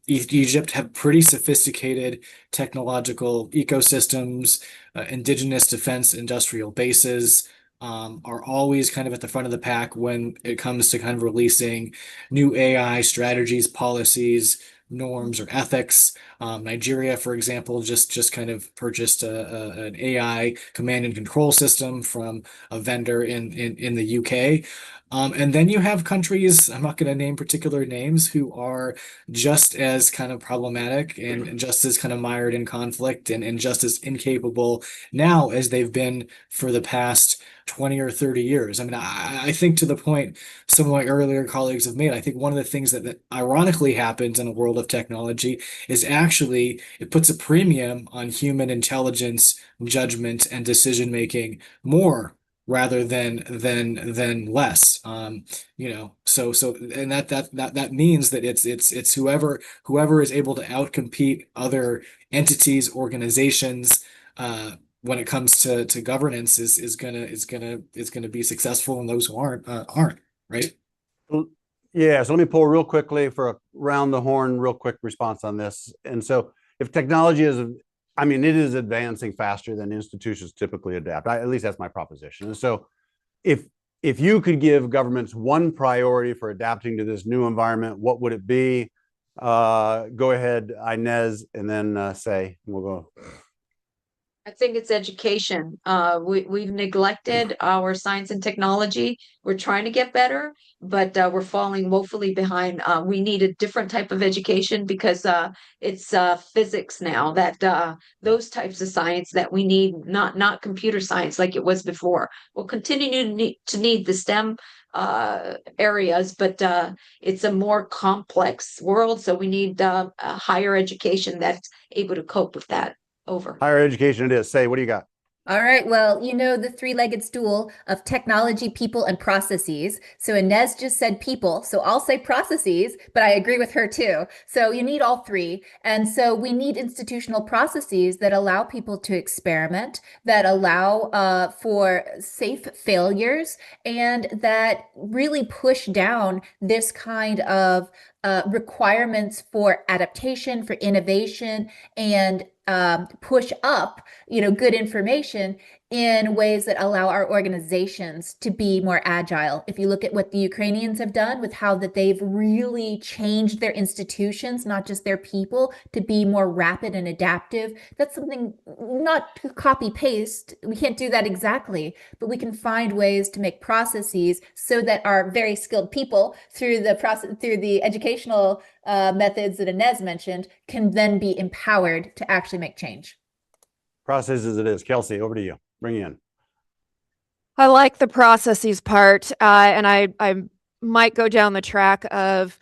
Egypt, have pretty sophisticated technological ecosystems, indigenous defense industrial bases, are always kind of at the front of the pack when it comes to kind of releasing new AI strategies, policies, norms, or ethics. Nigeria, for example, just kind of purchased an AI command and control system from a vendor in the UK. And then you have countries, I'm not going to name particular names, who are just as kind of problematic and just as kind of mired in conflict and just as incapable now as they've been for the past 20 or 30 years. I mean, I think, to the point some of my earlier colleagues have made, I think one of the things that ironically happens in a world of technology is actually it puts a premium on human intelligence, judgment, and decision making more rather than less. So and that means that it's whoever is able to outcompete other entities, organizations, when it comes to governance is gonna be successful, and those who aren't, right? Yeah, so let me pull real quickly for a round the horn, real quick response on this. And so if technology is, it is advancing faster than institutions typically adapt. At least that's my proposition. And so if you could give governments one priority for adapting to this new environment, what would it be? Go ahead, Inez, and then say, we'll go. I think it's education. We've neglected our science and technology. We're trying to get better, but we're falling woefully behind. We need a different type of education because it's physics now, that those types of science that we need, not computer science like it was before. We'll continue to need the STEM areas, but it's a more complex world, so we need a higher education that's able to cope with that. Over. Higher education it is. Say, what do you got? All right. Well, the three-legged stool of technology, people, and processes. So Inez just said people. So I'll say processes, but I agree with her too. So you need all three. And so we need institutional processes that allow people to experiment, that allow for safe failures, and that really push down this kind of requirements for adaptation, for innovation, and push up, good information in ways that allow our organizations to be more agile. If you look at what the Ukrainians have done with how that they've really changed their institutions, not just their people, to be more rapid and adaptive, that's something not to copy paste. We can't do that exactly, but we can find ways to make processes so that our very skilled people through the educational methods that Inez mentioned can then be empowered to actually make change. Process as it is. Kelsey, over to you. Bring you in. I like the processes part, and I might go down the track of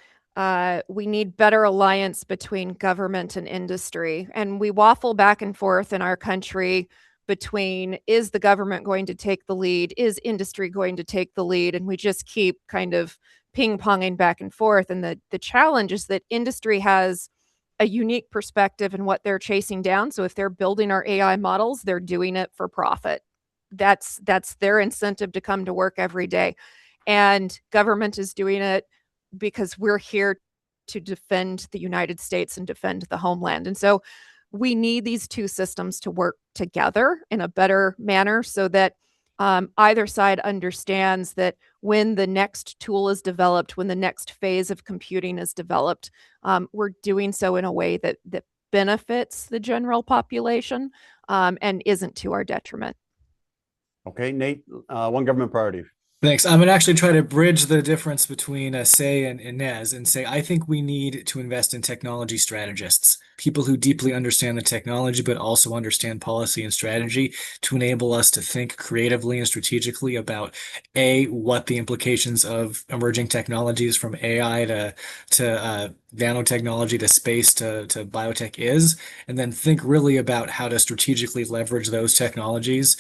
we need better alliance between government and industry. And we waffle back and forth in our country between, is the government going to take the lead? Is industry going to take the lead? And we just keep kind of ping-ponging back and forth. And the challenge is that industry has a unique perspective in what they're chasing down. So if they're building our AI models, they're doing it for profit. That's their incentive to come to work every day. And government is doing it because we're here to defend the United States and defend the homeland. And so we need these two systems to work together in a better manner so that either side understands that when the next tool is developed, when the next phase of computing is developed, we're doing so in a way that benefits the general population and isn't to our detriment. Okay, Nate, one government priority. Thanks. I'm going to actually try to bridge the difference between Say and Inez and say I think we need to invest in technology strategists, people who deeply understand the technology, but also understand policy and strategy to enable us to think creatively and strategically about what the implications of emerging technologies from AI to nanotechnology to space to biotech is, and then think really about how to strategically leverage those technologies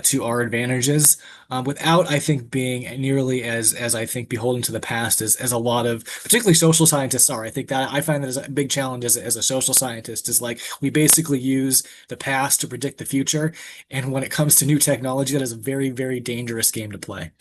to our advantages, without, I think, being nearly as I think beholden to the past as a lot of particularly social scientists are. I think that I find that as a big challenge as a social scientist is like we basically use the past to predict the future, and when it comes to new technology, that is a very, very dangerous game to play.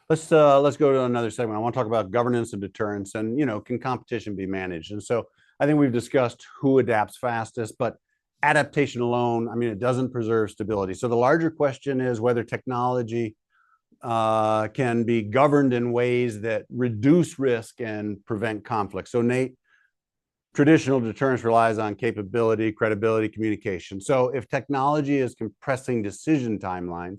Let's go to another segment. I want to talk about governance and deterrence, and can competition be managed? And so I think we've discussed who adapts fastest, but adaptation alone, I mean, it doesn't preserve stability. So the larger question is whether technology can be governed in ways that reduce risk and prevent conflict. So Nate, traditional deterrence relies on capability, credibility, communication. So if technology is compressing decision timelines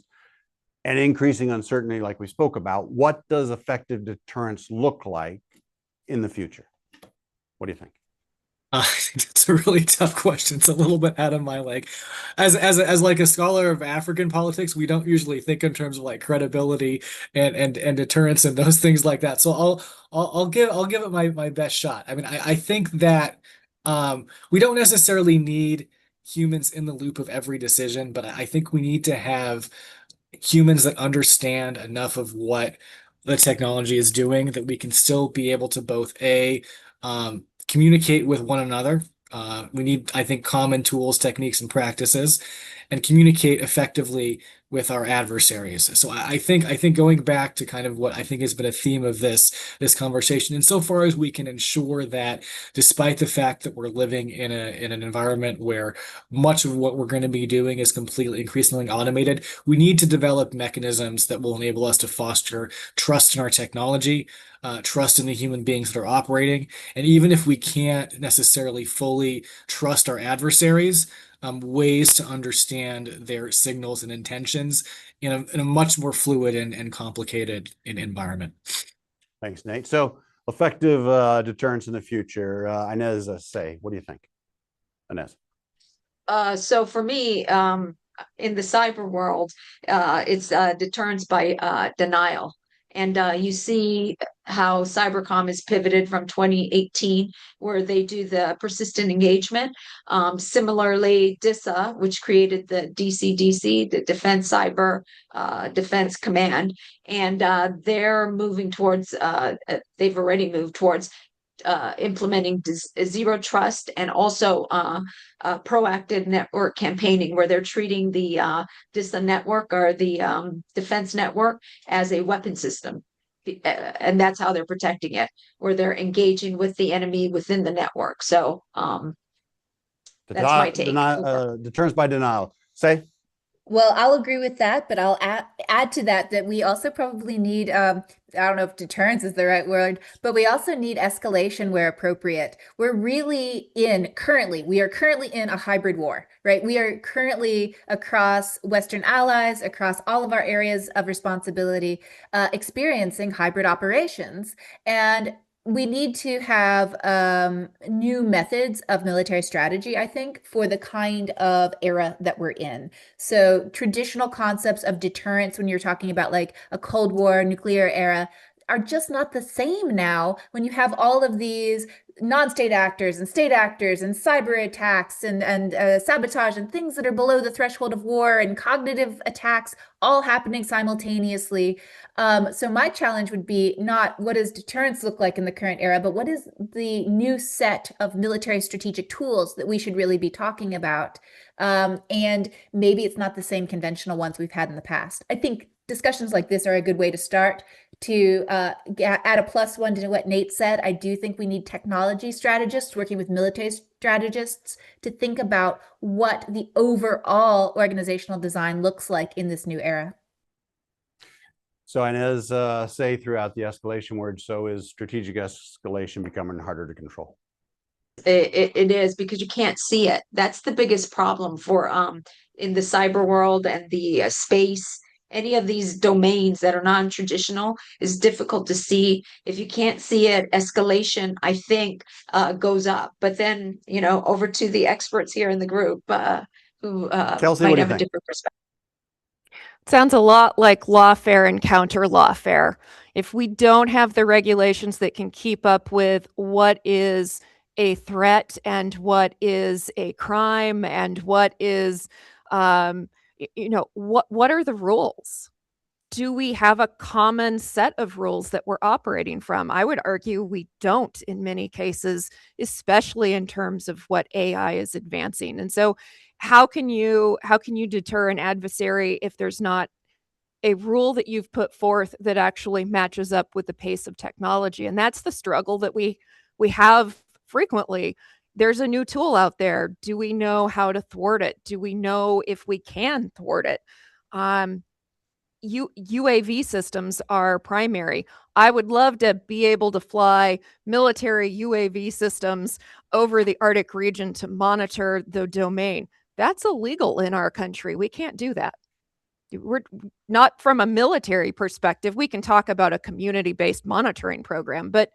and increasing uncertainty like we spoke about, what does effective deterrence look like in the future? What do you think? I think that's a really tough question. It's a little bit out of my as like a scholar of African politics, we don't usually think in terms of like credibility and deterrence and those things like that. So I'll give it my best shot. I mean, I think that we don't necessarily need humans in the loop of every decision, but I think we need to have humans that understand enough of what the technology is doing that we can still be able to both communicate with one another. We need, I think, common tools, techniques, and practices, and communicate effectively with our adversaries. So I think going back to kind of what I think has been a theme of this conversation, insofar as we can ensure that despite the fact that we're living in an environment where much of what we're going to be doing is completely increasingly automated, we need to develop mechanisms that will enable us to foster trust in our technology, trust in the human beings that are operating. And even if we can't necessarily fully trust our adversaries, ways to understand their signals and intentions in a much more fluid and complicated environment. Thanks, Nate. So effective deterrence in the future. Inez, say, what do you think? Inez. So for me, in the cyber world, it's deterrence by denial. And you see how cybercom is pivoted from 2018, where they do the persistent engagement. Similarly, DISA, which created the DCDC, the Defense Cyber Defense Command, and they're moving towards, they've already moved towards implementing zero trust and also proactive network campaigning, where they're treating the DISA network or the defense network as a weapon system. And that's how they're protecting it, where they're engaging with the enemy within the network. So that's my take. Deterrence by denial. Say. Well, I'll agree with that, but I'll add to that we also probably need, I don't know if deterrence is the right word, but we also need escalation where appropriate. We are currently in a hybrid war, right? We are currently across Western allies, across all of our areas of responsibility, experiencing hybrid operations. And we need to have new methods of military strategy, I think, for the kind of era that we're in. So traditional concepts of deterrence, when you're talking about like a Cold War, nuclear era, are just not the same now when you have all of these non-state actors and state actors and cyber attacks and sabotage and things that are below the threshold of war and cognitive attacks all happening simultaneously. So my challenge would be not what does deterrence look like in the current era, but what is the new set of military strategic tools that we should really be talking about? And maybe it's not the same conventional ones we've had in the past. I think discussions like this are a good way to start. To add a +1 to what Nate said, I do think we need technology strategists working with military strategists to think about what the overall organizational design looks like in this new era. So Inez, say throughout the escalation word, so is strategic escalation becoming harder to control? It is, because you can't see it. That's the biggest problem for in the cyber world and the space any of these domains that are non-traditional is difficult to see. If you can't see it, escalation, I think, goes up. But then, over to the experts here in the group, who Kelsey, might what do you have a think? different perspective. Sounds a lot like lawfare and counter lawfare. If we don't have the regulations that can keep up with what is a threat and what is a crime and what is, what are the rules? Do we have a common set of rules that we're operating from? I would argue we don't in many cases, especially in terms of what AI is advancing. And so how can you deter an adversary if there's not a rule that you've put forth that actually matches up with the pace of technology? And that's the struggle that we have frequently. There's a new tool out there. Do we know how to thwart it? Do we know if we can thwart it? UAV systems are primary. I would love to be able to fly military UAV systems over the Arctic region to monitor the domain. That's illegal in our country. We can't do that. We're not from a military perspective. We can talk about a community-based monitoring program, but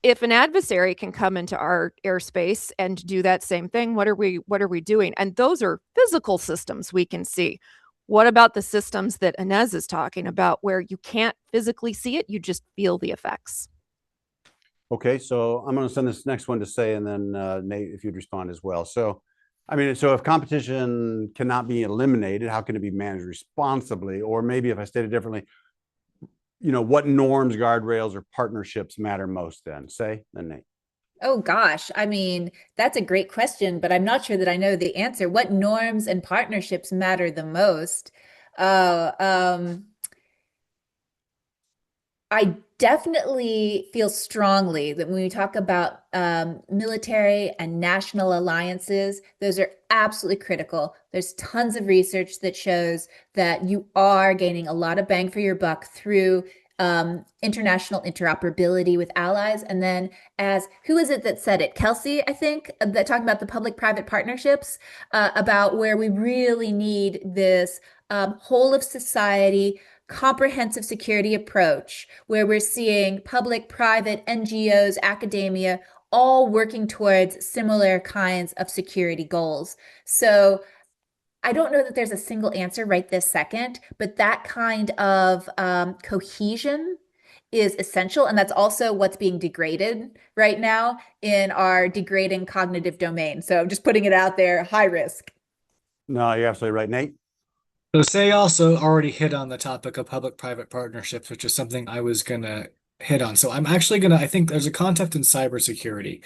if an adversary can come into our airspace and do that same thing, what are we doing? And those are physical systems we can see. What about the systems that Inez is talking about where you can't physically see it, you just feel the effects? Okay, so I'm going to send this next one to Say, and then Nate, if you'd respond as well. So, I mean, so if competition cannot be eliminated, how can it be managed responsibly? Or maybe if I state it differently, what norms, guardrails, or partnerships matter most then? Say, then Nate. Oh gosh, I mean, that's a great question, but I'm not sure that I know the answer. What norms and partnerships matter the most? Oh, I definitely feel strongly that when we talk about military and national alliances, those are absolutely critical. There's tons of research that shows that you are gaining a lot of bang for your buck through international interoperability with allies. And then who is it that said it? Kelsey, I think, that talking about the public-private partnerships, about where we really need this whole of society comprehensive security approach where we're seeing public, private, NGOs, academia, all working towards similar kinds of security goals. So I don't know that there's a single answer right this second, but that kind of cohesion is essential. And that's also what's being degraded right now in our degrading cognitive domain. So just putting it out there, high risk. No, you're absolutely right, Nate. So Say also already hit on the topic of public-private partnerships, which is something I was gonna hit on. So I'm actually I think there's a concept in cybersecurity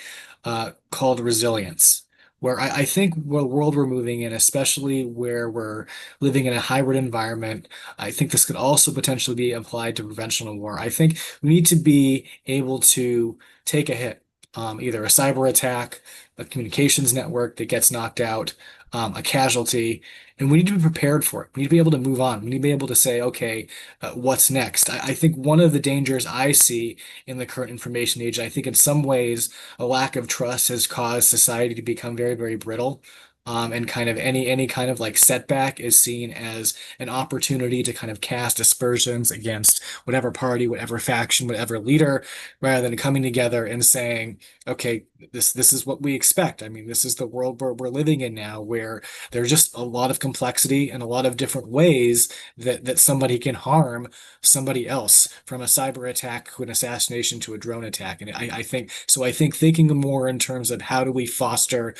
called resilience, where I think the world we're moving in, especially where we're living in a hybrid environment, I think this could also potentially be applied to prevention of war. I think we need to be able to take a hit, either a cyber attack, a communications network that gets knocked out, a casualty, and we need to be prepared for it. We need to be able to move on. We need to be able to say, okay, what's next? I think one of the dangers I see in the current information age, I think in some ways, a lack of trust has caused society to become very, very brittle. And kind of any kind of like setback is seen as an opportunity to kind of cast aspersions against whatever party, whatever faction, whatever leader, rather than coming together and saying, okay, this is what we expect. I mean, this is the world we're living in now, where there's just a lot of complexity and a lot of different ways that somebody can harm somebody else, from a cyber attack to an assassination to a drone attack. And I think so. I think thinking more in terms of how do we foster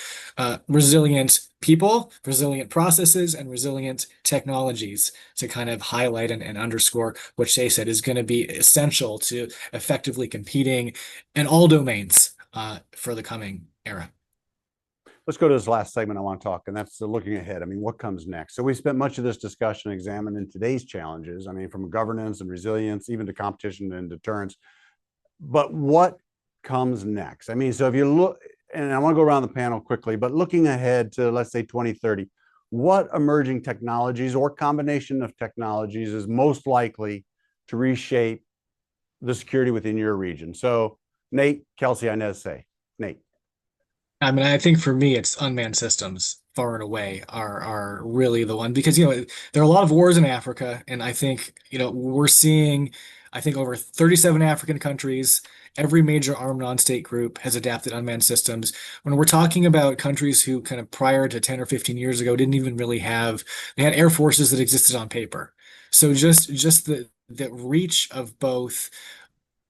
resilient people, resilient processes, and resilient technologies to kind of highlight and underscore what Shay said is going to be essential to effectively competing in all domains for the coming era. Let's go to this last segment I want to talk, and that's the looking ahead. I mean, what comes next? So we spent much of this discussion examining today's challenges. I mean, from governance and resilience, even to competition and deterrence. But what comes next? I mean, so if you look, and I want to go around the panel quickly, but looking ahead to, let's say, 2030, what emerging technologies or combination of technologies is most likely to reshape the security within your region? So Nate, Kelsey, Inez, Say. Nate. I mean, I think for me, it's unmanned systems far and away are really the one because, there are a lot of wars in Africa. And I think, we're seeing, I think over 37 African countries, every major armed non-state group has adapted unmanned systems. When we're talking about countries who kind of prior to 10 or 15 years ago didn't even really they had air forces that existed on paper. So just the reach of both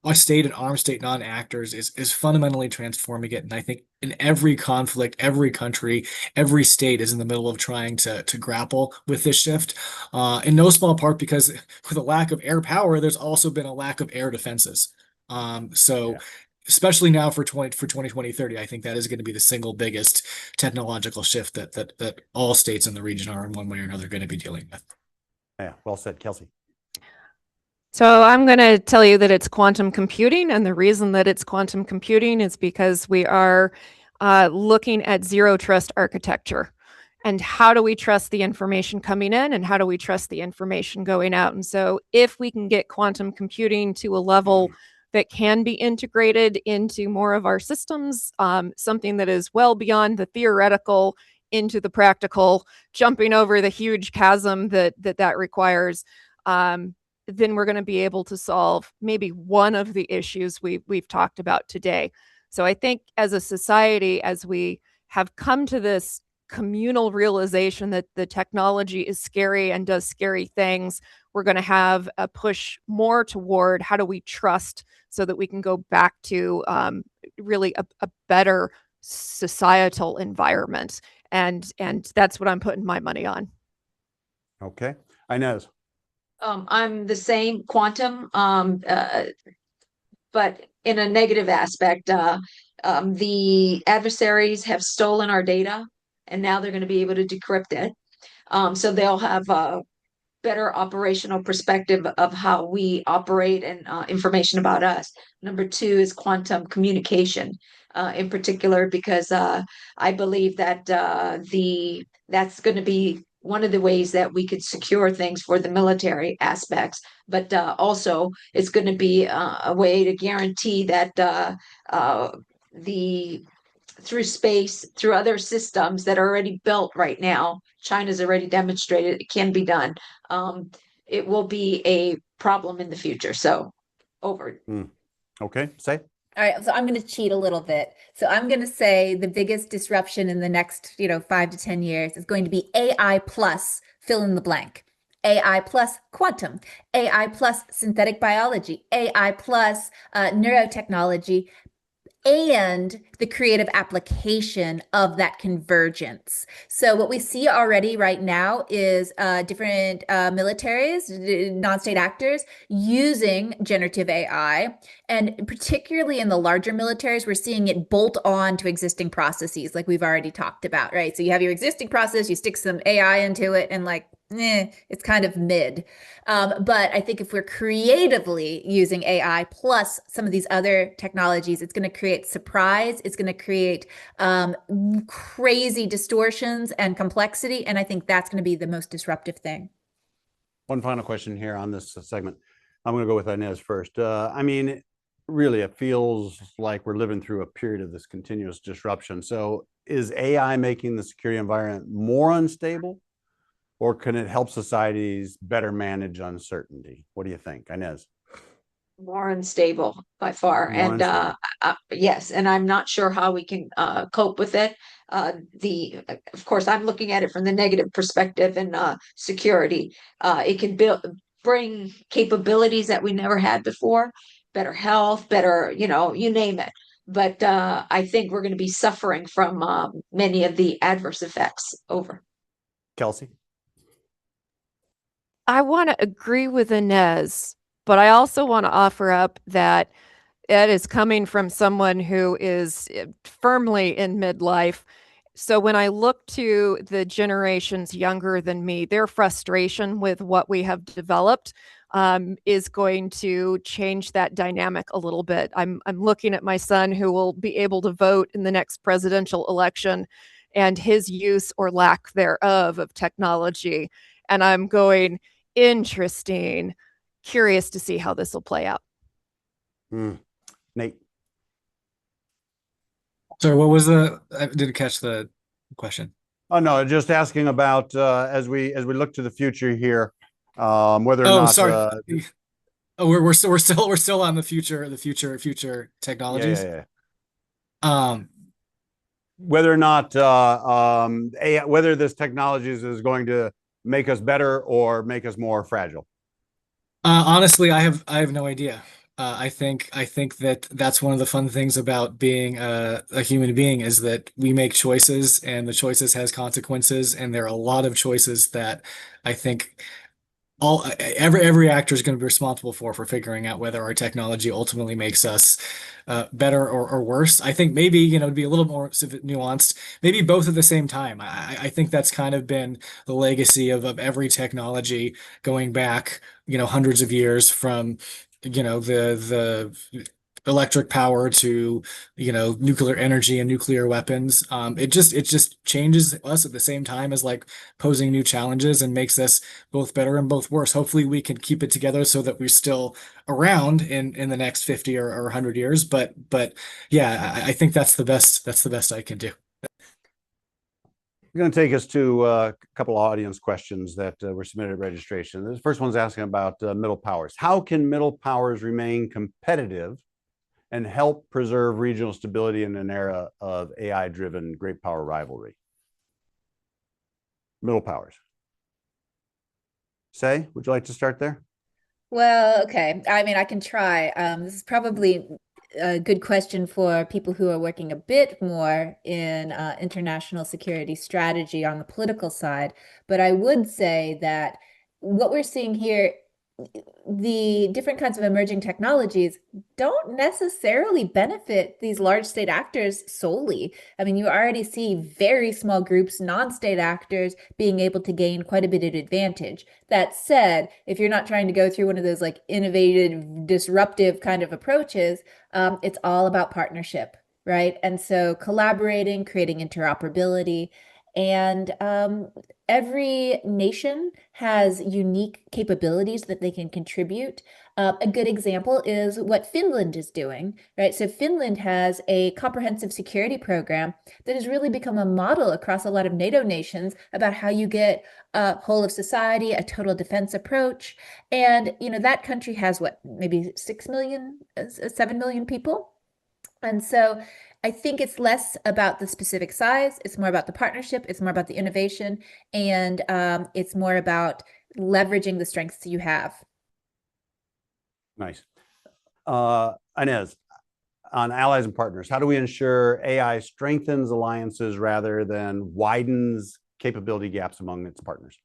a state and armed state non-actors is fundamentally transforming it. And I think in every conflict, every country, every state is in the middle of trying to grapple with this shift. In no small part because with a lack of air power, there's also been a lack of air defenses. So Yeah. especially now for 2020, I think that is going to be the single biggest technological shift that all states in the region are in one way or another going to be dealing with. Yeah, well said, Kelsey. So I'm going to tell you that it's quantum computing. And the reason that it's quantum computing is because we are looking at zero trust architecture. And how do we trust the information coming in and how do we trust the information going out? And so if we can get quantum computing to a level that can be integrated into more of our systems, something that is well beyond the theoretical into the practical, jumping over the huge chasm that requires, then we're going to be able to solve maybe one of the issues we've talked about today. So I think as a society, as we have come to this communal realization that the technology is scary and does scary things, we're going to have a push more toward how do we trust so that we can go back to really a better societal environment. And that's what I'm putting my money on. Okay, Inez. I'm the same quantum, but in a negative aspect. The adversaries have stolen our data, and now they're going to be able to decrypt it. So they'll have a better operational perspective of how we operate and information about us. Number two is quantum communication, in particular, because I believe that that's going to be one of the ways that we could secure things for the military aspects, but also it's going to be a way to guarantee that the through space, through other systems that are already built right now, China's already demonstrated it can be done. It will be a problem in the future. So over. Okay, say. All right, so I'm going to cheat a little bit. So I'm going to say the biggest disruption in the next, 5 to 10 years is going to be AI plus fill in the blank. AI plus quantum, AI plus synthetic biology, AI plus neurotechnology, and the creative application of that convergence. So what we see already right now is different militaries, non-state actors using generative AI. And particularly in the larger militaries, we're seeing it bolt on to existing processes like we've already talked about, right? So you have your existing process, you stick some AI into it and it's kind of mid. But I think if we're creatively using AI plus some of these other technologies, it's going to create surprise. It's going to create crazy distortions and complexity. And I think that's going to be the most disruptive thing. One final question here on this segment. I'm going to go with Inez first. I mean, really, it feels like we're living through a period of this continuous disruption. So is AI making the security environment more unstable? Or can it help societies better manage uncertainty? What do you think, Inez? More unstable by far. More unstable. Yes, and I'm not sure how we can cope with it. Of course, I'm looking at it from the negative perspective and security. It can bring capabilities that we never had before, better health, better, you name it. But I think we're going to be suffering from many of the adverse effects. Over. Kelsey? I want to agree with Inez, but I also want to offer up that it is coming from someone who is firmly in midlife. So when I look to the generations younger than me, their frustration with what we have developed is going to change that dynamic a little bit. I'm looking at my son who will be able to vote in the next presidential election and his use or lack thereof of technology. And I'm going, interesting, curious to see how this will play out. Nate? Sorry, I didn't catch the question. Oh, no, just asking about as we look to the future here, whether or Oh, not sorry. Oh, we're still on the future yeah, yeah, technologies. yeah. Um, Whether or not AI, whether this technology is going to make us better or make us more fragile. Honestly, I have no idea. I think that that's one of the fun things about being a human being is that we make choices and the choices has consequences, and there are a lot of choices that I think every actor is going to be responsible for figuring out whether our technology ultimately makes us better or worse. I think maybe, to be a little more nuanced, maybe both at the same time. I think that's kind of been the legacy of every technology going back, hundreds of years from, the electric power to, nuclear energy and nuclear weapons. It just changes us at the same time as like posing new challenges and makes us both better and both worse. Hopefully we can keep it together so that we're still around in the next 50 or 100 years. But yeah, I think that's the best I can do. I'm going to take us to a couple of audience questions that were submitted at registration. This first one's asking about middle powers. How can middle powers remain competitive and help preserve regional stability in an era of AI-driven great power rivalry? Middle powers. Say, would you like to start there? Well, okay. I mean, I can try. This is probably a good question for people who are working a bit more in international security strategy on the political side. But I would say that what we're seeing here, the different kinds of emerging technologies don't necessarily benefit these large state actors solely. I mean, you already see very small groups, non-state actors, being able to gain quite a bit of advantage. That said, if you're not trying to go through one of those like innovative, disruptive kind of approaches, it's all about partnership, right? And so collaborating, creating interoperability, and every nation has unique capabilities that they can contribute. A good example is what Finland is doing, right? So Finland has a comprehensive security program that has really become a model across a lot of NATO nations about how you get a whole of society, a total defense approach. And, that country has what, maybe 6 million, 7 million people? And so I think it's less about the specific size. It's more about the partnership. It's more about the innovation. And it's more about leveraging the strengths you have. Nice. Inez, on allies and partners, how do we ensure AI strengthens alliances rather than widens capability gaps among its partners?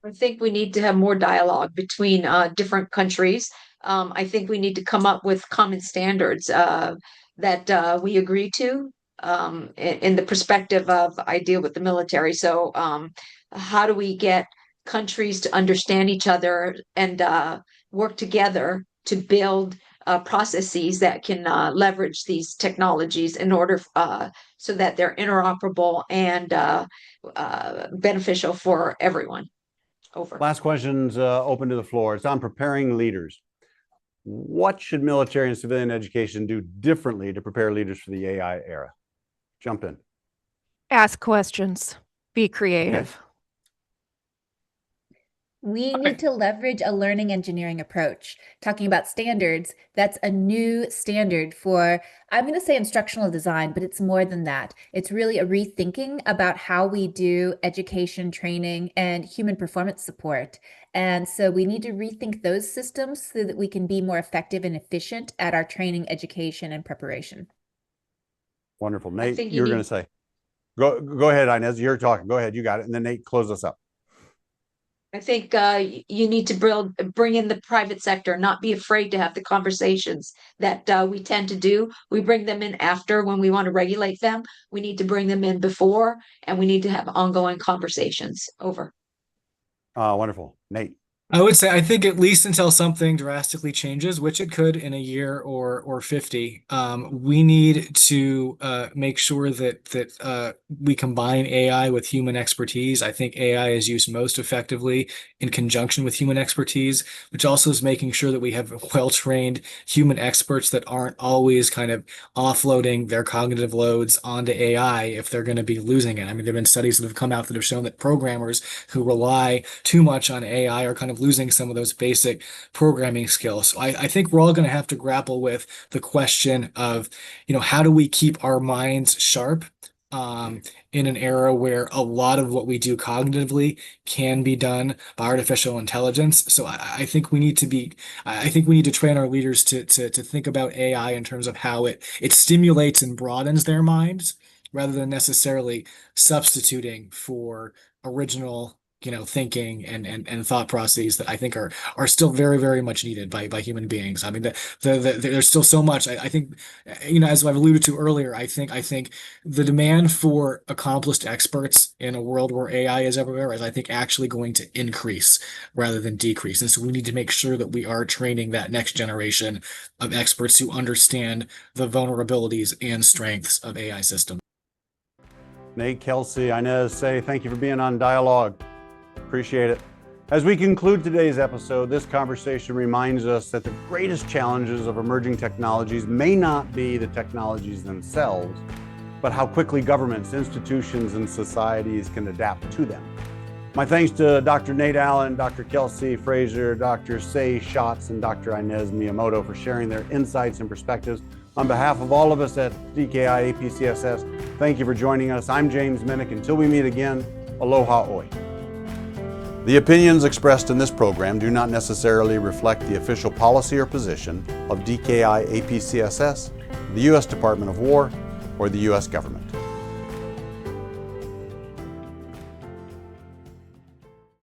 I think we need to have more dialogue between different countries. I think we need to come up with common standards that we agree to in the perspective of I deal with the military. So how do we get countries to understand each other and work together to build processes that can leverage these technologies in order so that they're interoperable and beneficial for everyone? Over. Last question's open to the floor. It's on preparing leaders. What should military and civilian education do differently to prepare leaders for the AI era? Jump in. Ask questions. Be creative. We need to leverage a learning engineering approach. Talking about standards, that's a new standard for, I'm going to say instructional design, but it's more than that. It's really a rethinking about how we do education, training, and human performance support. And so we need to rethink those systems so that we can be more effective and efficient at our training, education, and preparation. Wonderful. Nate, you were going to say. Go ahead, Inez. You're talking. Go ahead. You got it. And then Nate, close us up. I think you need to bring in the private sector, not be afraid to have the conversations that we tend to do. We bring them in after when we want to regulate them. We need to bring them in before, and we need to have ongoing conversations. Over. Wonderful. Nate. I would say I think at least until something drastically changes, which it could in a year or 50, we need to make sure that we combine AI with human expertise. I think AI is used most effectively in conjunction with human expertise, which also is making sure that we have well-trained human experts that aren't always kind of offloading their cognitive loads onto AI if they're going to be losing it. I mean, there have been studies that have come out that have shown that programmers who rely too much on AI are kind of losing some of those basic programming skills. So I think we're all going to have to grapple with the question of, how do we keep our minds sharp in an era where a lot of what we do cognitively can be done by artificial intelligence. So I think we need to train our leaders to think about AI in terms of how it stimulates and broadens their minds rather than necessarily substituting for original, thinking and thought processes that I think are still very, very much needed by human beings. I mean, there's still so much. I think, as I've alluded to earlier, I think the demand for accomplished experts in a world where AI is everywhere is, I think, actually going to increase rather than decrease. And so we need to make sure that we are training that next generation of experts who understand the vulnerabilities and strengths of AI systems. Nate, Kelsey, Inez, thank you for being on Dialogue. Appreciate it. As we conclude today's episode, this conversation reminds us that the greatest challenges of emerging technologies may not be the technologies themselves, but how quickly governments, institutions, and societies can adapt to them. My thanks to Dr. Nate Allen, Dr. Kelsey Frazier, Dr. Schatz, and Dr. Inez Miyamoto for sharing their insights and perspectives. On behalf of all of us at DKI APCSS, thank you for joining us. I'm James Minnich. Until we meet again, aloha oi. The opinions expressed in this program do not necessarily reflect the official policy or position of DKI APCSS, the U.S. Department of War, or the U.S. government.